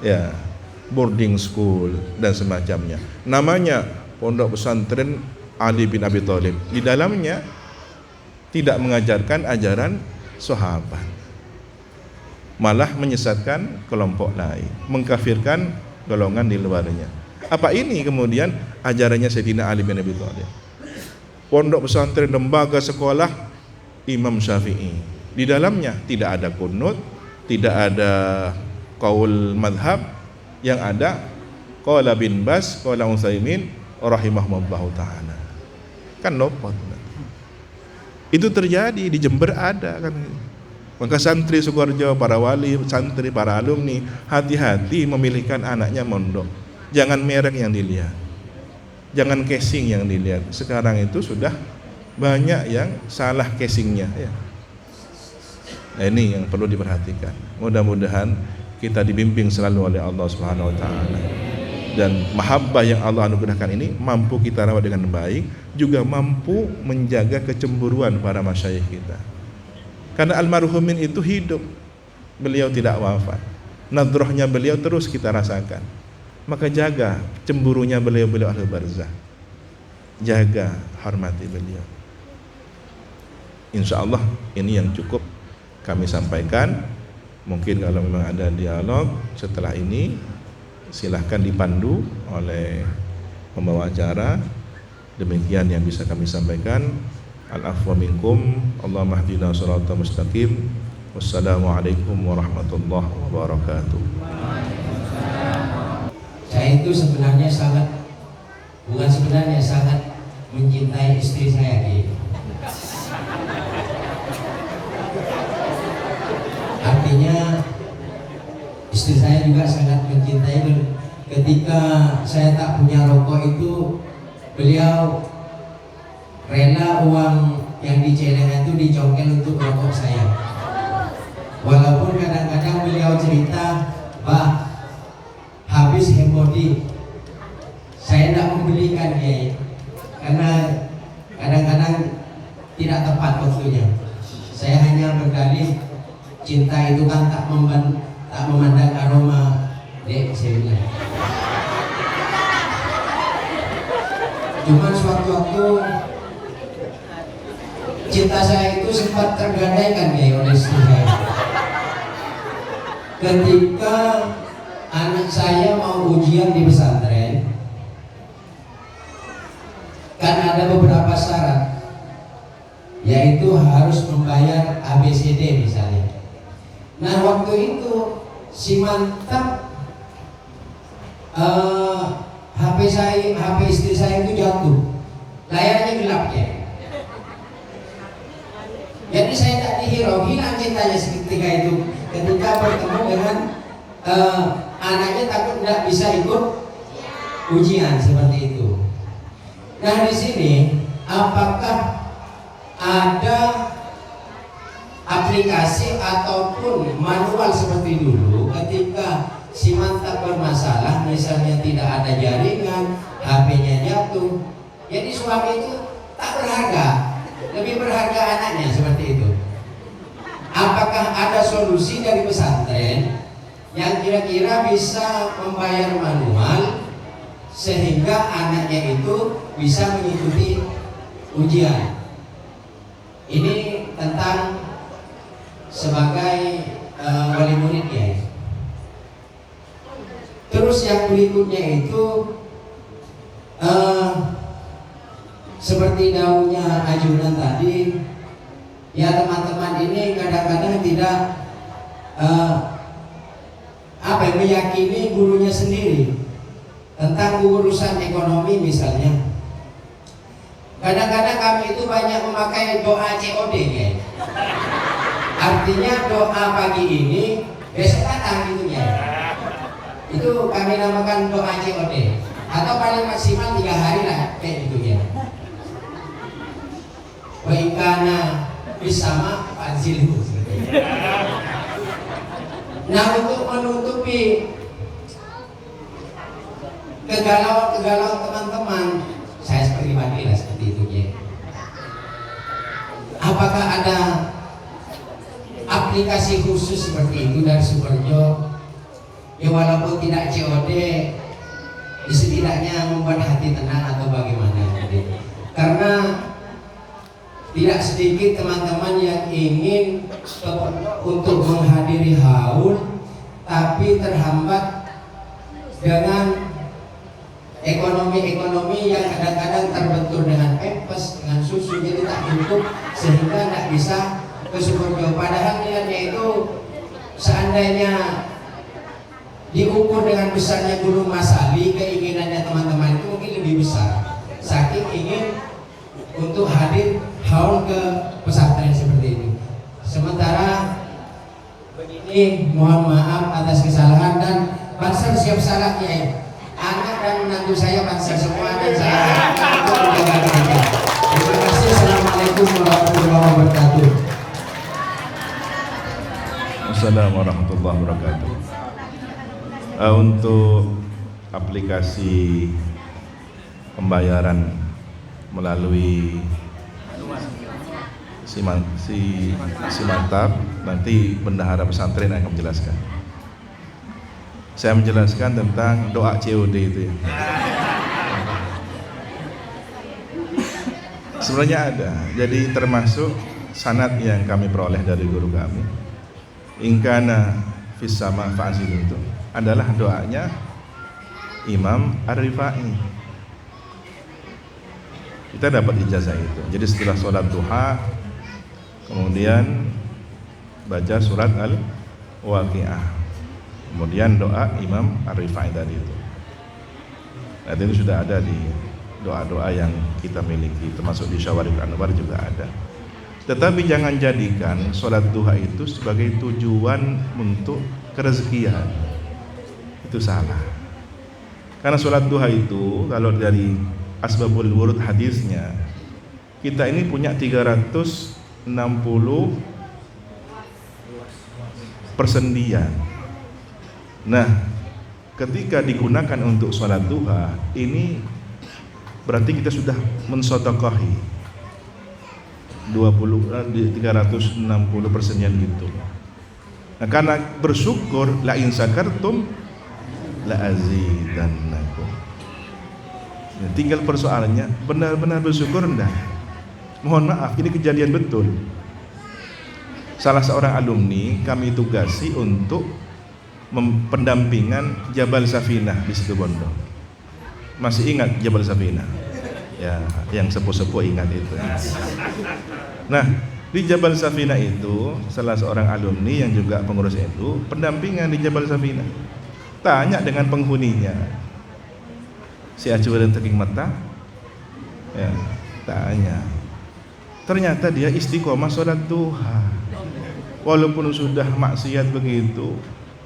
ya, boarding school dan semacamnya. Namanya Pondok Pesantren Ali bin Abi Thalib. Di dalamnya tidak mengajarkan ajaran sahabat, malah menyesatkan kelompok lain, mengkafirkan golongan di luarnya. Apa ini kemudian ajarannya Sayyidina Ali bin Abi Thalib? Pondok pesantren, lembaga sekolah Imam Syafi'i. Di dalamnya tidak ada kunut, tidak ada qaul madhab, yang ada qala bin Bas, qala Utsaimin rahimahumullahu ta'ala. Kan lopot. Itu terjadi di Jember, ada kan. Maka santri Sukoharjo, para wali santri, para alumni, hati-hati memilihkan anaknya mondok. Jangan merek yang dilihat, jangan casing yang dilihat. Sekarang itu sudah banyak yang salah casingnya ya. Nah, ini yang perlu diperhatikan. Mudah-mudahan kita dibimbing selalu oleh Allah Subhanahu wa taala. Dan mahabbah yang Allah anugerahkan ini mampu kita rawat dengan baik, juga mampu menjaga kecemburuan para masyayikh kita. Karena almarhumin itu hidup, beliau tidak wafat. Nadrohnya beliau terus kita rasakan. Maka jaga cemburunya beliau ahli barzah. Jaga, hormati beliau. Insya Allah ini yang cukup kami sampaikan. Mungkin kalau memang ada dialog setelah ini, silahkan dipandu oleh pembawa acara. Demikian yang bisa kami sampaikan. Al-afwa minkum, Allahumma hdina shiratal mustaqim. Wassalamualaikum warahmatullahi wabarakatuh. Saya itu sebenarnya sangat mencintai istri saya gitu. Artinya istri saya juga sangat mencintai. Ketika saya tak punya rokok itu, beliau rela uang yang di celengan itu dicongkel untuk rokok saya. Walaupun kadang-kadang beliau cerita, "Bah, habis hemodi, saya tidak membelikan dia karena kadang-kadang tidak tepat waktunya." Saya hanya berdalih, cinta itu kan tak memandang aroma, dek, saya bilang. Cuman suatu-waktu cinta saya itu sempat tergadaikan oleh istri saya. Ketika anak saya mau ujian di pesantren, kan ada beberapa syarat, yaitu harus membayar ABCD misalnya. Nah waktu itu si mantap HP istri saya itu jatuh, layarnya gelap ya. Jadi saya tak dihirau, hilang cintanya seketika itu. Ketika bertemu dengan anaknya, takut tidak bisa ikut ujian seperti itu. Nah di sini, apakah ada aplikasi ataupun manual seperti dulu ketika si mantap bermasalah, misalnya tidak ada jaringan, HP-nya jatuh, jadi suami itu tak berharga, lebih berharga anaknya, seperti itu. Apakah ada solusi dari pesantren yang kira-kira bisa membayar manual sehingga anaknya itu bisa mengikuti ujian? Ini tentang sebagai wali murid ya. Terus yang berikutnya itu seperti daunnya ajunan tadi, ya teman-teman ini kadang-kadang tidak meyakini gurunya sendiri tentang urusan ekonomi misalnya. Kadang-kadang kami itu banyak memakai doa COD ya. Artinya doa pagi ini besok datang gitu ya. Itu kami namakan doa COD, atau paling maksimal 3 hari lah kayak gitu ya. Wa ikana bisama fazil. Nah, untuk menutupi kegalauan teman-teman, saya pribadi lah seperti itu ya. Apakah ada aplikasi khusus seperti itu dari Sukerjo? Ya walaupun tidak COD, setidaknya membuat hati tenang atau bagaimana gitu. Karena tidak sedikit teman-teman yang ingin untuk menghadiri haul tapi terhambat dengan ekonomi yang kadang-kadang terbentur dengan pempes, dengan susu, jadi tak cukup sehingga tidak bisa ke Sukerjo. Padahal niatnya itu seandainya diukur dengan besarnya Gunung Masali, keinginannya teman-teman itu mungkin lebih besar, saking ingin untuk hadir haul ke pesantren seperti ini. Sementara begini, mohon maaf atas kesalahan, dan Banser siap salah ya. Anak dan menantu saya Banser semua, dan saya untuk menjaga mereka. Terima kasih. Assalamualaikum warahmatullahi wabarakatuh. Assalamualaikum warahmatullahi wabarakatuh. Untuk aplikasi pembayaran melalui si mantap, nanti bendahara pesantren akan menjelaskan. Saya menjelaskan tentang doa COD itu ya. Sebenarnya ada, jadi termasuk sanad yang kami peroleh dari guru kami. Ingkana fis sama fa'azil itu adalah doanya Imam Ar-Rifai. Kita dapat ijazah itu. Jadi setelah sholat duha, kemudian baca surat Al-Waqi'ah, kemudian doa Imam Ar-Rifai tadi itu. Nah, itu sudah ada di doa-doa yang kita miliki, termasuk di Syawarikul Anwar juga ada. Tetapi jangan jadikan sholat duha itu sebagai tujuan untuk kerezekian. Itu salah. Karena sholat duha itu, kalau dari asbabul wurud hadisnya, kita ini punya 360 persendian. Nah, ketika digunakan untuk sholat duha, ini berarti kita sudah mensodokohi 360 persendian gitu. Nah, karena bersyukur, la in sakartum la azidannakum. Ya, tinggal persoalannya benar-benar bersyukur enggak? Mohon maaf, ini kejadian betul. Salah seorang alumni kami tugasi untuk pendampingan Jabal Safinah di Situbondo. Masih ingat Jabal Safinah? Ya, yang sepuh-sepuh ingat itu. Nah, di Jabal Safinah itu salah seorang alumni yang juga pengurus NU pendampingan di Jabal Safinah. Tanya dengan penghuninya, si acuan teking mata, ya, tanya. Ternyata dia istiqomah sholat duha, walaupun sudah maksiat begitu,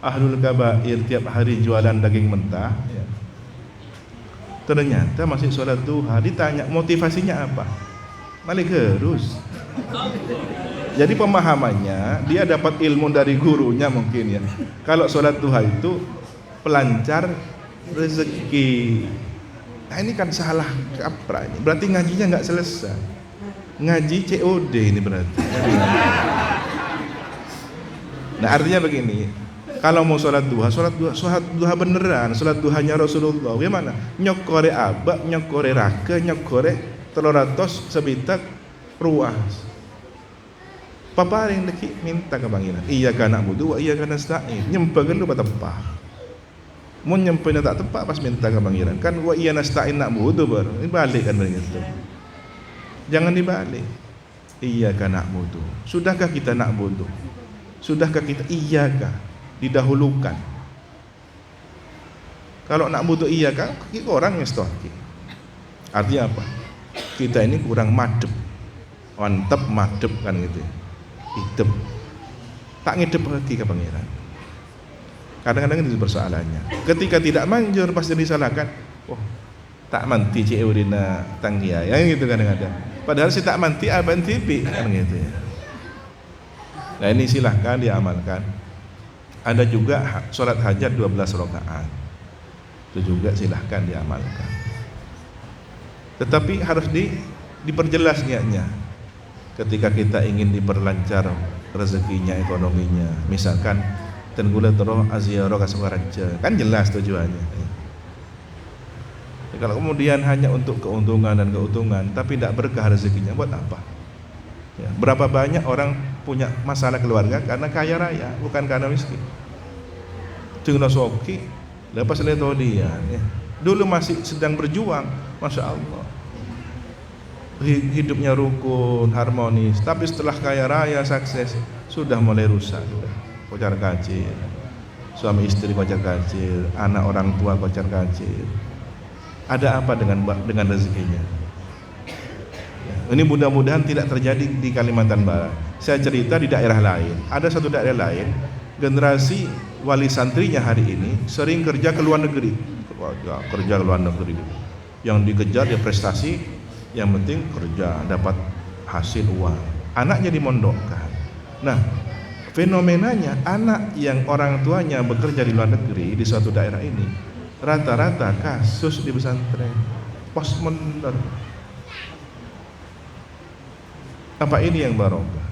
ahlul kabair tiap hari jualan daging mentah, ya. Ternyata masih sholat duha. Ditanya motivasinya apa, balik gerus. Jadi pemahamannya dia dapat ilmu dari gurunya mungkin ya. Kalau sholat duha itu pelancar rezeki. Nah ini kan salah kaprah ini. Berarti ngajinya nggak selesai. Ngaji COD ini berarti. Nah artinya begini. Kalau mau sholat duha beneran, sholat duhanya Rasulullah. Gimana? Nyokore abak, nyokore raka, nyokore telur ratus sebitak ruas. Papa yang deki minta ke pangeran. Iya kana budu, iya kana nasta'in. Nyempegan lu patepah. Mun nyempenya tak tepat pas minta ke pangeran. Kan wa iya nasta'in nak budu bar. Ini balik kan begitu. Jangan dibalik. Iya kana budu. Sudahkah kita nak budu? Sudahkah kita iyakah didahulukan? Kalau nak budu iyakah orang yang stoki. Artinya apa? Kita ini kurang madep. Mantep madep kan gitu ya. Hidup tak ngidep lagi ke pangeran. Kadang-kadang itu persoalannya. Ketika tidak manjur pasti disalahkan. Oh, tak manti ceurina tanggia, ya gitu kadang-kadang. Padahal si tak manti aban tipi kan gitu ya. Nah ini silahkan diamalkan. Ada juga sholat hajat 12 rakaat. Itu juga silahkan diamalkan. Tetapi harus diperjelas niatnya. Ketika kita ingin diperlancar rezekinya, ekonominya, misalkan tenggula terus aziarah kasengaraja, kan jelas tujuannya. Ya, kalau kemudian hanya untuk keuntungan dan keuntungan, tapi tidak berkah rezekinya, buat apa? Ya, berapa banyak orang punya masalah keluarga karena kaya raya, bukan karena miskin. Tunggu soki, lepas lihat dia. Ya. Dulu masih sedang berjuang, masya Allah. Hidupnya rukun, harmonis, tapi setelah kaya raya, sukses, sudah mulai rusak, kocar kacir, suami istri kocar kacir, anak orang tua kocar kacir. Ada apa dengan rezekinya? Ya, ini mudah-mudahan tidak terjadi di Kalimantan Barat. Saya cerita di daerah lain, ada satu daerah lain, generasi wali santrinya hari ini sering kerja ke luar negeri, kerja ke luar negeri. Yang dikejar ya prestasi. Yang penting kerja, dapat hasil uang. Anaknya dimondokkan. Nah, fenomenanya anak yang orang tuanya bekerja di luar negeri di suatu daerah ini, rata-rata kasus di pesantren pos mondok. Apa ini yang barokah?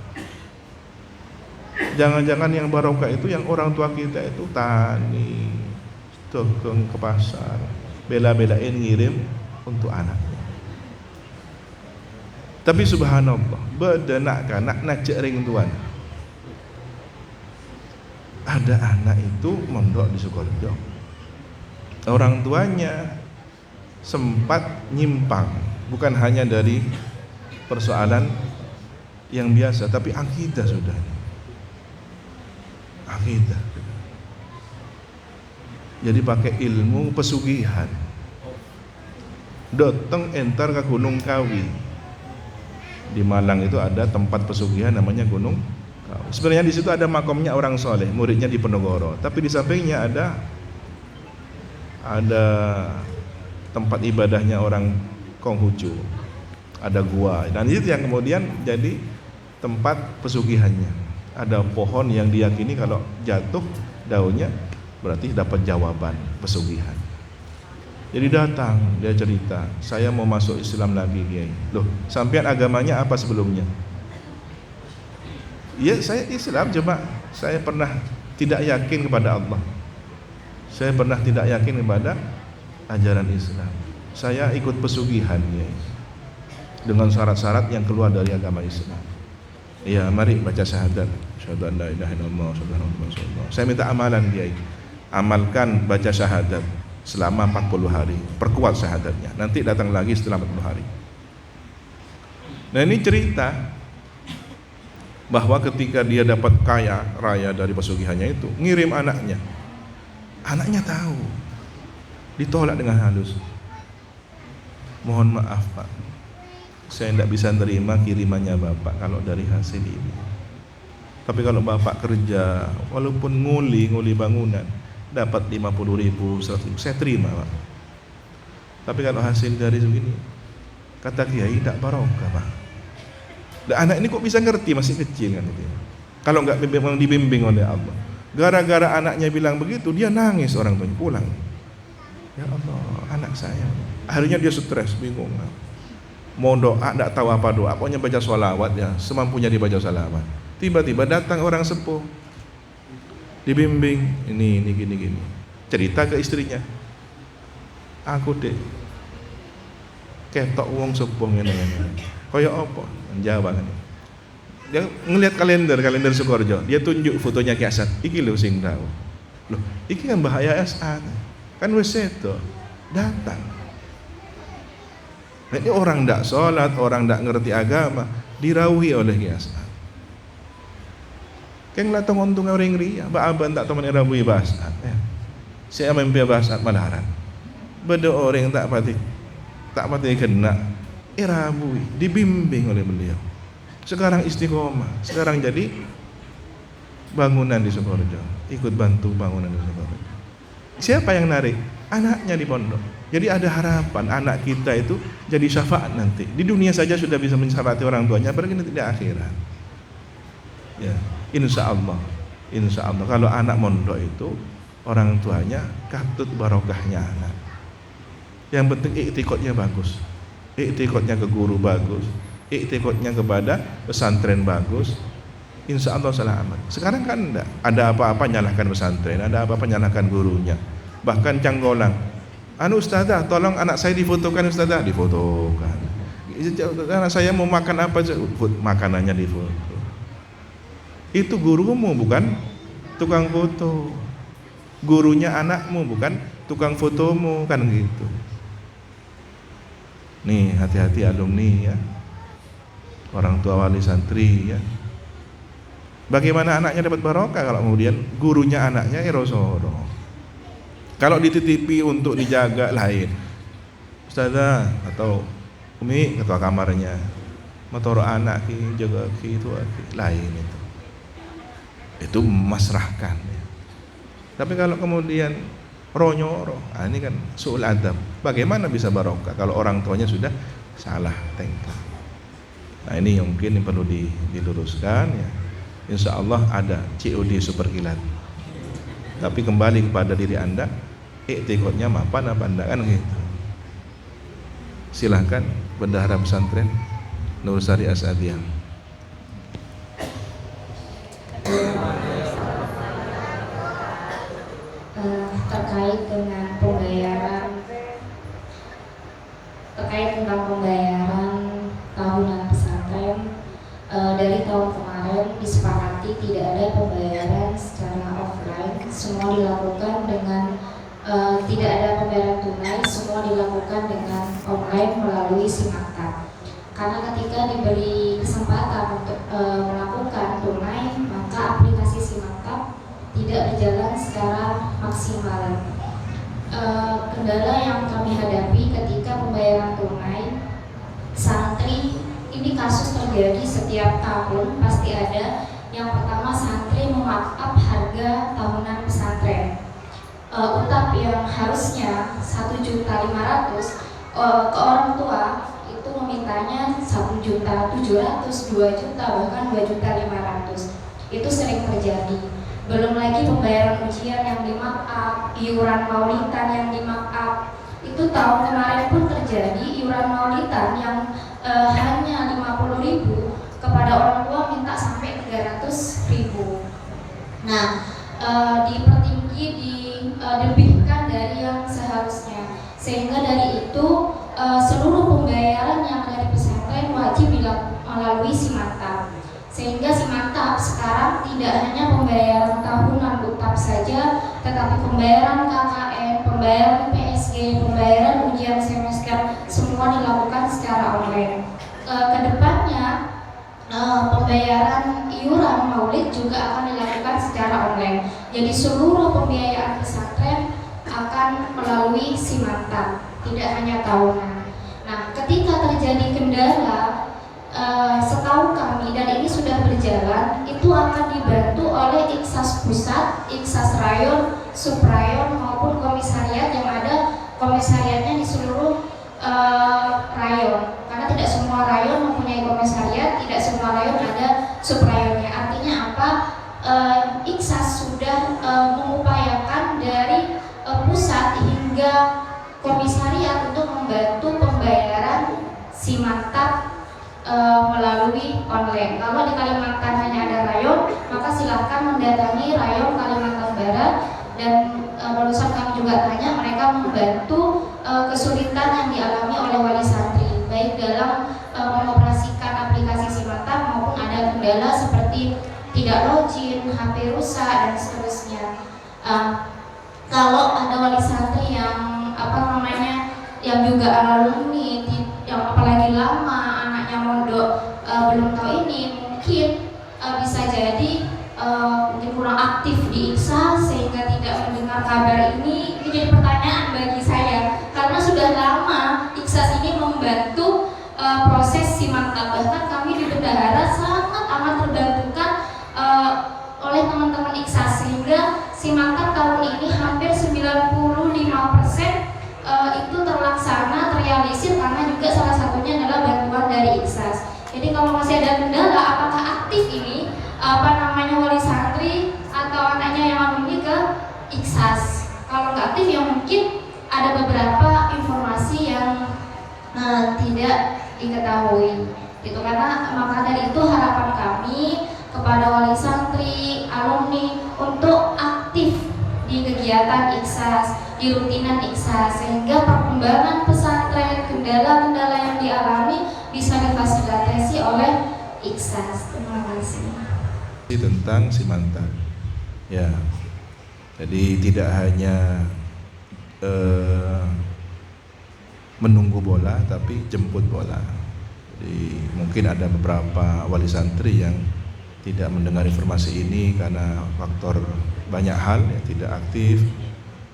Jangan-jangan yang barokah itu yang orang tua kita itu tani, dagang ke pasar, bela-belain ngirim untuk anaknya. Tapi subhanallah, bedenak kanak najak ring tuan. Ada anak itu mondok di Sukoharjo. Orang tuanya sempat nyimpang, bukan hanya dari persoalan yang biasa, tapi akidah sudah. Akidah. Jadi pakai ilmu pesugihan. Datang entar ke Gunung Kawi. Di Malang itu ada tempat pesugihan namanya Gunung Kawi. Sebenarnya di situ ada makomnya orang soleh, muridnya di Penogoro. Tapi di sampingnya ada tempat ibadahnya orang Konghucu. Ada gua. Dan itu yang kemudian jadi tempat pesugihannya. Ada pohon yang diyakini kalau jatuh daunnya berarti dapat jawaban pesugihan. Jadi datang, dia cerita, saya mau masuk Islam lagi, Kiai. Loh, sampean agamanya apa sebelumnya? Ya, saya Islam, cuma saya pernah tidak yakin kepada Allah. Saya pernah tidak yakin kepada ajaran Islam. Saya ikut pesugihan, Kiai. Dengan syarat-syarat yang keluar dari agama Islam. Ya, mari baca syahadat. Syahadu an la ilaha illallah, syahadu anna Muhammadan rasulullah. Saya minta amalan, Kiai. Amalkan baca syahadat selama 40 hari, perkuat syahadatnya. Nanti datang lagi setelah 40 hari. Nah ini cerita bahwa ketika dia dapat kaya raya dari pesugihannya itu, ngirim anaknya. Anaknya tahu, ditolak dengan halus. Mohon maaf Pak, saya tidak bisa terima kirimannya Bapak kalau dari hasil ini. Tapi kalau Bapak kerja, walaupun nguli bangunan, dapat 50.000, 100.000, saya terima Pak. Tapi kalau hasil dari begini, kata Kiai tidak barokah Pak. Dan anak ini kok bisa ngerti, masih kecil kan itu. Kalau nggak dibimbing oleh Allah. Gara-gara anaknya bilang begitu, dia nangis, orang tuanya pulang. Ya Allah, anak saya. Akhirnya dia stres, bingung. Mau doa, nggak tahu apa doa. Pokoknya baca sholawat ya, semampunya dibaca sholawat. Tiba-tiba datang orang sepuh, dibimbing, ini gini. Cerita ke istrinya, aku dek ketok wong sepuh ngene. Kaya apa? Menjawab kan. Dia ngelihat kalender Sukorejo, dia tunjuk fotonya Ki Asad. Iki lho sing tahu. Loh, iki kan bahaya Asad. Kan wis sedo. Datang. Nah, ini orang ndak sholat, orang ndak ngerti agama, dirauhi oleh Ki Asad. Keng latong untung orang ria, ba aban tak teman irauhi Asad. Saya mimpi Asad malaran. Beda orang tak pati kena irauhi, dibimbing oleh beliau. Sekarang istiqomah, sekarang jadi bangunan di Sukorejo, ikut bantu bangunan di Sukorejo. Siapa yang narik? Anaknya di pondok. Jadi ada harapan anak kita itu jadi syafaat nanti. Di dunia saja sudah bisa mensyafaati orang tuanya, apalagi nanti di akhirat. Ya, insya Allah kalau anak mondok itu orang tuanya katut barokahnya anak. Yang penting iktikadnya bagus, iktikadnya ke guru bagus, iktikadnya kepada pesantren bagus. Insya Allah selamat. Sekarang kan enggak ada apa-apa nyalahkan pesantren, ada apa-apa nyalahkan gurunya. Bahkan canggolang, ustazah tolong anak saya difotokan, ustazah difotokan. Anak saya mau makan apa, makanannya difoto. Itu gurumu bukan tukang foto, gurunya anakmu bukan tukang fotomu, kan gitu. Nih hati-hati alumni ya, orang tua wali santri ya. Bagaimana anaknya dapat barokah kalau kemudian gurunya anaknya erosono? Kalau dititipi untuk dijaga lain, ustazah atau umi ketua kamarnya, motor anak ki jaga ki itu lain itu memasrahkan. Tapi kalau kemudian ronyoro, ini kan suul adab. Bagaimana bisa barokah kalau orang tuanya sudah salah tingkah? Nah ini yang mungkin yang perlu diluruskan ya. Insya Allah ada COD super kilat. Tapi kembali kepada diri anda, iktikadnya mapan apa anda kan gitu. Silahkan bendahara pesantren Nur Sari Asadiyah. Terkait tentang pembayaran tahunan pesantren, dari tahun kemarin disepakati tidak ada pembayaran secara offline, semua dilakukan dengan tidak ada pembayaran tunai, semua dilakukan dengan online melalui SIMAKTAB. Karena ketika diberi kesempatan untuk melakukan tunai, maka aplikasi SIMAKTAB tidak berjalan secara maksimal. Kendala yang kami hadapi ketika pembayaran tunai, santri ini kasus terjadi setiap tahun, pasti ada. Yang pertama, santri memarkup harga tahunan pesantren. Utang yang harusnya 1.500.000 ke orang tua itu memintanya 1.700.000, 2 juta, bahkan 2.500.000. Itu sering terjadi. Belum lagi pembayaran ujian yang di-markup, iuran maulidan yang di-markup. Itu tahun kemarin pun terjadi, iuran maulidan yang hanya 50.000 kepada orang tua minta sampai 300.000. Nah, dipertinggi, dilebihkan dari yang seharusnya, sehingga dari itu seluruh pembayaran yang dari pesantren wajib dilakukan melalui SIMAKTAB. Sehingga SIMAKTAB sekarang tidak hanya pembayaran tahunan UTAP saja, tetapi pembayaran KKN, pembayaran PSG, pembayaran ujian semester, semua dilakukan secara online. Kedepannya pembayaran iuran maulid juga akan dilakukan secara online. Jadi seluruh pembiayaan pesantren akan melalui SIMAKTAB, tidak hanya tahunan. Nah, ketika terjadi kendala, setahu kami dan ini sudah berjalan, itu akan dibantu oleh Iksas Pusat, Iksas Rayon, Subrayon maupun komisariat yang ada komisariatnya di seluruh rayon. Karena tidak semua rayon mempunyai komisariat, tidak semua rayon ada subrayonnya. Artinya apa? Iksas sudah mengupayakan dari pusat hingga komisariat untuk membantu pembayaran Simantab melalui online. Kalau di Kalimantan hanya ada rayon, maka silahkan mendatangi rayon Kalimantan Barat, dan barusan kami juga tanya, mereka membantu kesulitan yang dialami oleh wali santri, baik dalam mengoperasikan aplikasi Simantab maupun ada kendala seperti tidak login, HP rusak dan seterusnya. Kalau ada wali santri yang yang juga alumni, yang apalagi lama anaknya mondok belum tahu ini, mungkin bisa jadi mungkin kurang aktif di IKSAS sehingga tidak mendengar kabar ini. Itu jadi pertanyaan bagi saya, karena sudah lama IKSAS ini membantu proses Simantab. Bahkan kami di Bendahara sangat amat terbantukan oleh teman-teman IKSAS, sehingga Simantab tahun ini hampir 95% itu terlaksana, terrealisir, karena juga salah satunya adalah bantuan dari IKSAS. Jadi kalau masih ada kendala, apakah aktif ini wali santri atau anaknya yang alumni ke IKSAS? Kalau nggak aktif ya mungkin ada beberapa informasi yang tidak diketahui gitu. Karena maka dari itu harapan kami kepada wali santri, alumni untuk aktif di kegiatan IKSAS, di rutinan IKSAS, sehingga perkembangan pesantren, kendala-kendala yang dialami bisa difasilitasi oleh IKSAS. Terima kasih. Tentang Simantab, ya. Jadi tidak hanya menunggu bola, tapi jemput bola. Jadi mungkin ada beberapa wali santri yang tidak mendengar informasi ini karena faktor banyak hal, ya, tidak aktif.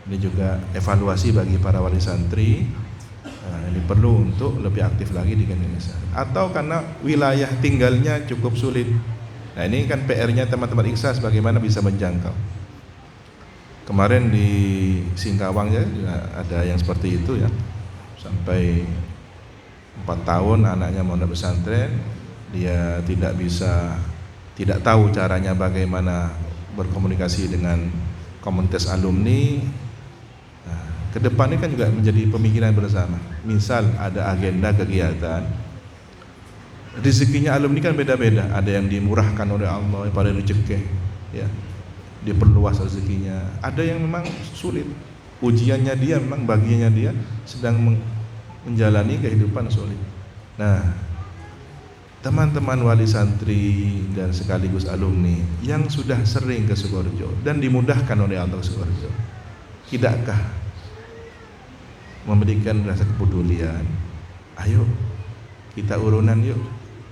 Ini juga evaluasi bagi para wali santri. Ini perlu untuk lebih aktif lagi di Indonesia. Atau karena wilayah tinggalnya cukup sulit. Nah, ini kan PR-nya teman-teman IKSAS, bagaimana bisa menjangkau. Kemarin di Singkawang ya juga ada yang seperti itu ya. Sampai 4 tahun anaknya mondok pesantren, dia tidak tahu caranya bagaimana berkomunikasi dengan komunitas alumni. Nah, ke depan ini kan juga menjadi pemikiran bersama. Misal ada agenda kegiatan, rezekinya alumni kan beda-beda. Ada yang dimurahkan oleh Allah, pada rezeki, ya, diperluas rezekinya. Ada yang memang sulit, ujiannya dia memang bagiannya dia sedang menjalani kehidupan sulit. Nah, teman-teman wali santri dan sekaligus alumni yang sudah sering ke Sukoharjo dan dimudahkan oleh Allah ke Sukoharjo, tidakkah memberikan rasa kepedulian? Ayo kita urunan yuk,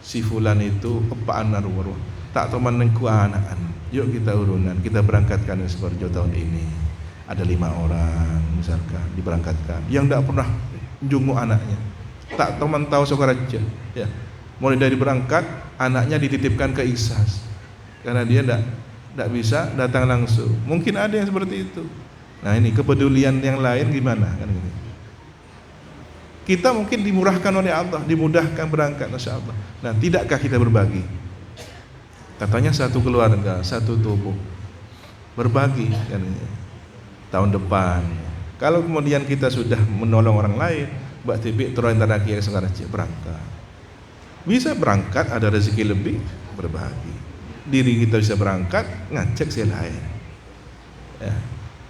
si fulan itu kepaan naruh tak temanku anaan, yuk kita urunan, kita berangkatkan ke Sukoharjo tahun ini. Ada 5 orang misalkan diberangkatkan yang tidak pernah jungu anaknya, tak teman tahu Sukoharjo, ya. Mulai dari berangkat, anaknya dititipkan ke IKSAS karena dia tidak bisa datang langsung. Mungkin ada yang seperti itu. Nah, ini kepedulian yang lain gimana kan gitu. Kita mungkin dimurahkan oleh Allah, dimudahkan berangkat, Masya Allah. Nah, tidakkah kita berbagi? Katanya satu keluarga, satu tubuh, berbagi kan gitu. Tahun depan, kalau kemudian kita sudah menolong orang lain, Mbak Tibi terus antara kia sekarang berangkat. Bisa berangkat, ada rezeki lebih, berbagi. Diri kita bisa berangkat, ngajak si lain. Ya,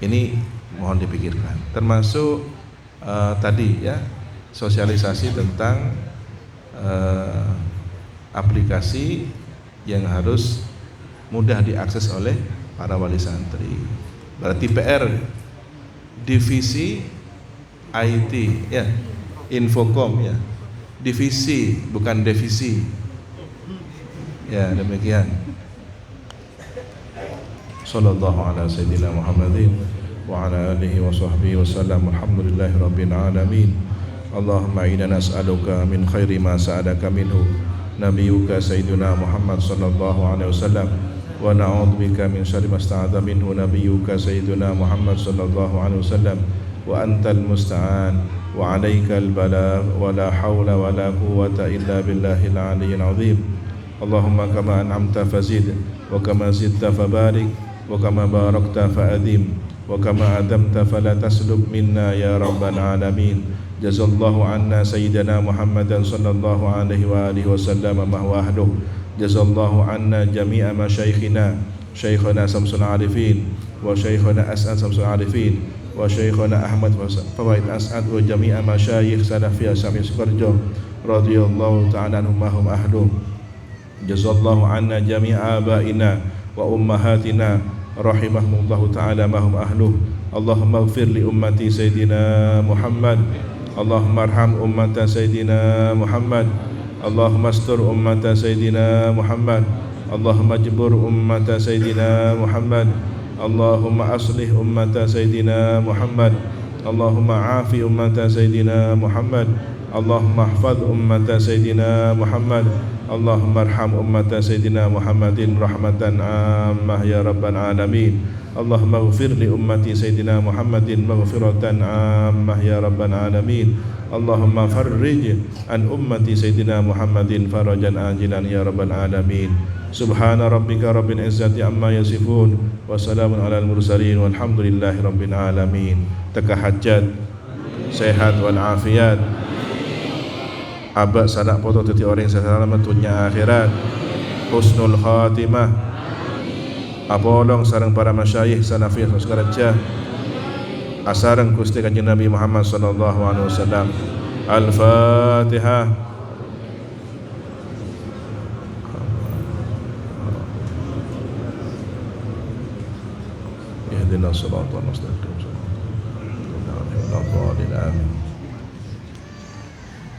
ini mohon dipikirkan. Termasuk tadi ya, sosialisasi tentang aplikasi yang harus mudah diakses oleh para wali santri. Berarti PR divisi IT ya, Infokom ya. Divisi bukan devisi. Ya, demikian. Sallallahu ala sayyidina Muhammadin wa ala alihi wa sahbihi wasallam. Alhamdulillahirabbil alamin. Allahumma inna nas'aluka min khairi ma sa'adaka minhu nabiyyuka sayyiduna Muhammad sallallahu alaihi wasallam wa na'udzubika min syarri ma sta'adha minhu nabiyyuka sayyiduna Muhammad sallallahu alaihi wasallam wa antal musta'an. وعليك البلاغ ولا حول ولا قوة إلا بالله العلي العظيم اللهم كما أنعمت فزد وكما زدت فبارك وكما باركت فأدم وكما أدمت فلا تسلب منا يا رب العالمين جزا الله عنا سيدنا محمدا صلى الله عليه وآله وسلم ما هو أهله جزا الله عنا جميع مشايخنا شيخنا شمس العارفين وشيخنا أسعد شمس العارفين وشيخنا أحمد فوائد أسعد وجميع مشايخ سلفية سامي سكرجو رضي الله تعالى عنهم ما هم أهله جزا الله عنا جميع آبائنا وأمهاتنا رحمهم الله تعالى ما هم أهله اللهم اغفر لأمتي سيدنا محمد اللهم ارحم أمة سيدنا محمد اللهم استر أمة سيدنا محمد اللهم اجبر أمة سيدنا محمد اللهم أصلح أمة سيدنا محمد اللهم عافي أمة سيدنا محمد اللهم احفظ أمة سيدنا محمد اللهم ارحم أمة سيدنا محمد رحمة عامة يا رب العالمين اللهم اغفر لأمة سيدنا محمد مغفرة عامة يا رب العالمين اللهم فرج عن أمة سيدنا محمد فرجا عاجلا يا رب العالمين سبحان ربك رب العزة عما يصفون وسلام على المرسلين والحمد لله رب العالمين تكهجat sehat walafiat abak sanak foto teti orang selamat dunia akhirat husnul khatimah apolong sareng para masyayikh sanafiyah sekaraja asareng Gusti Kanjeng Nabi Muhammad sallallahu alaihi wasallam Al-Fatihah ihdinas siratal mustaqim amin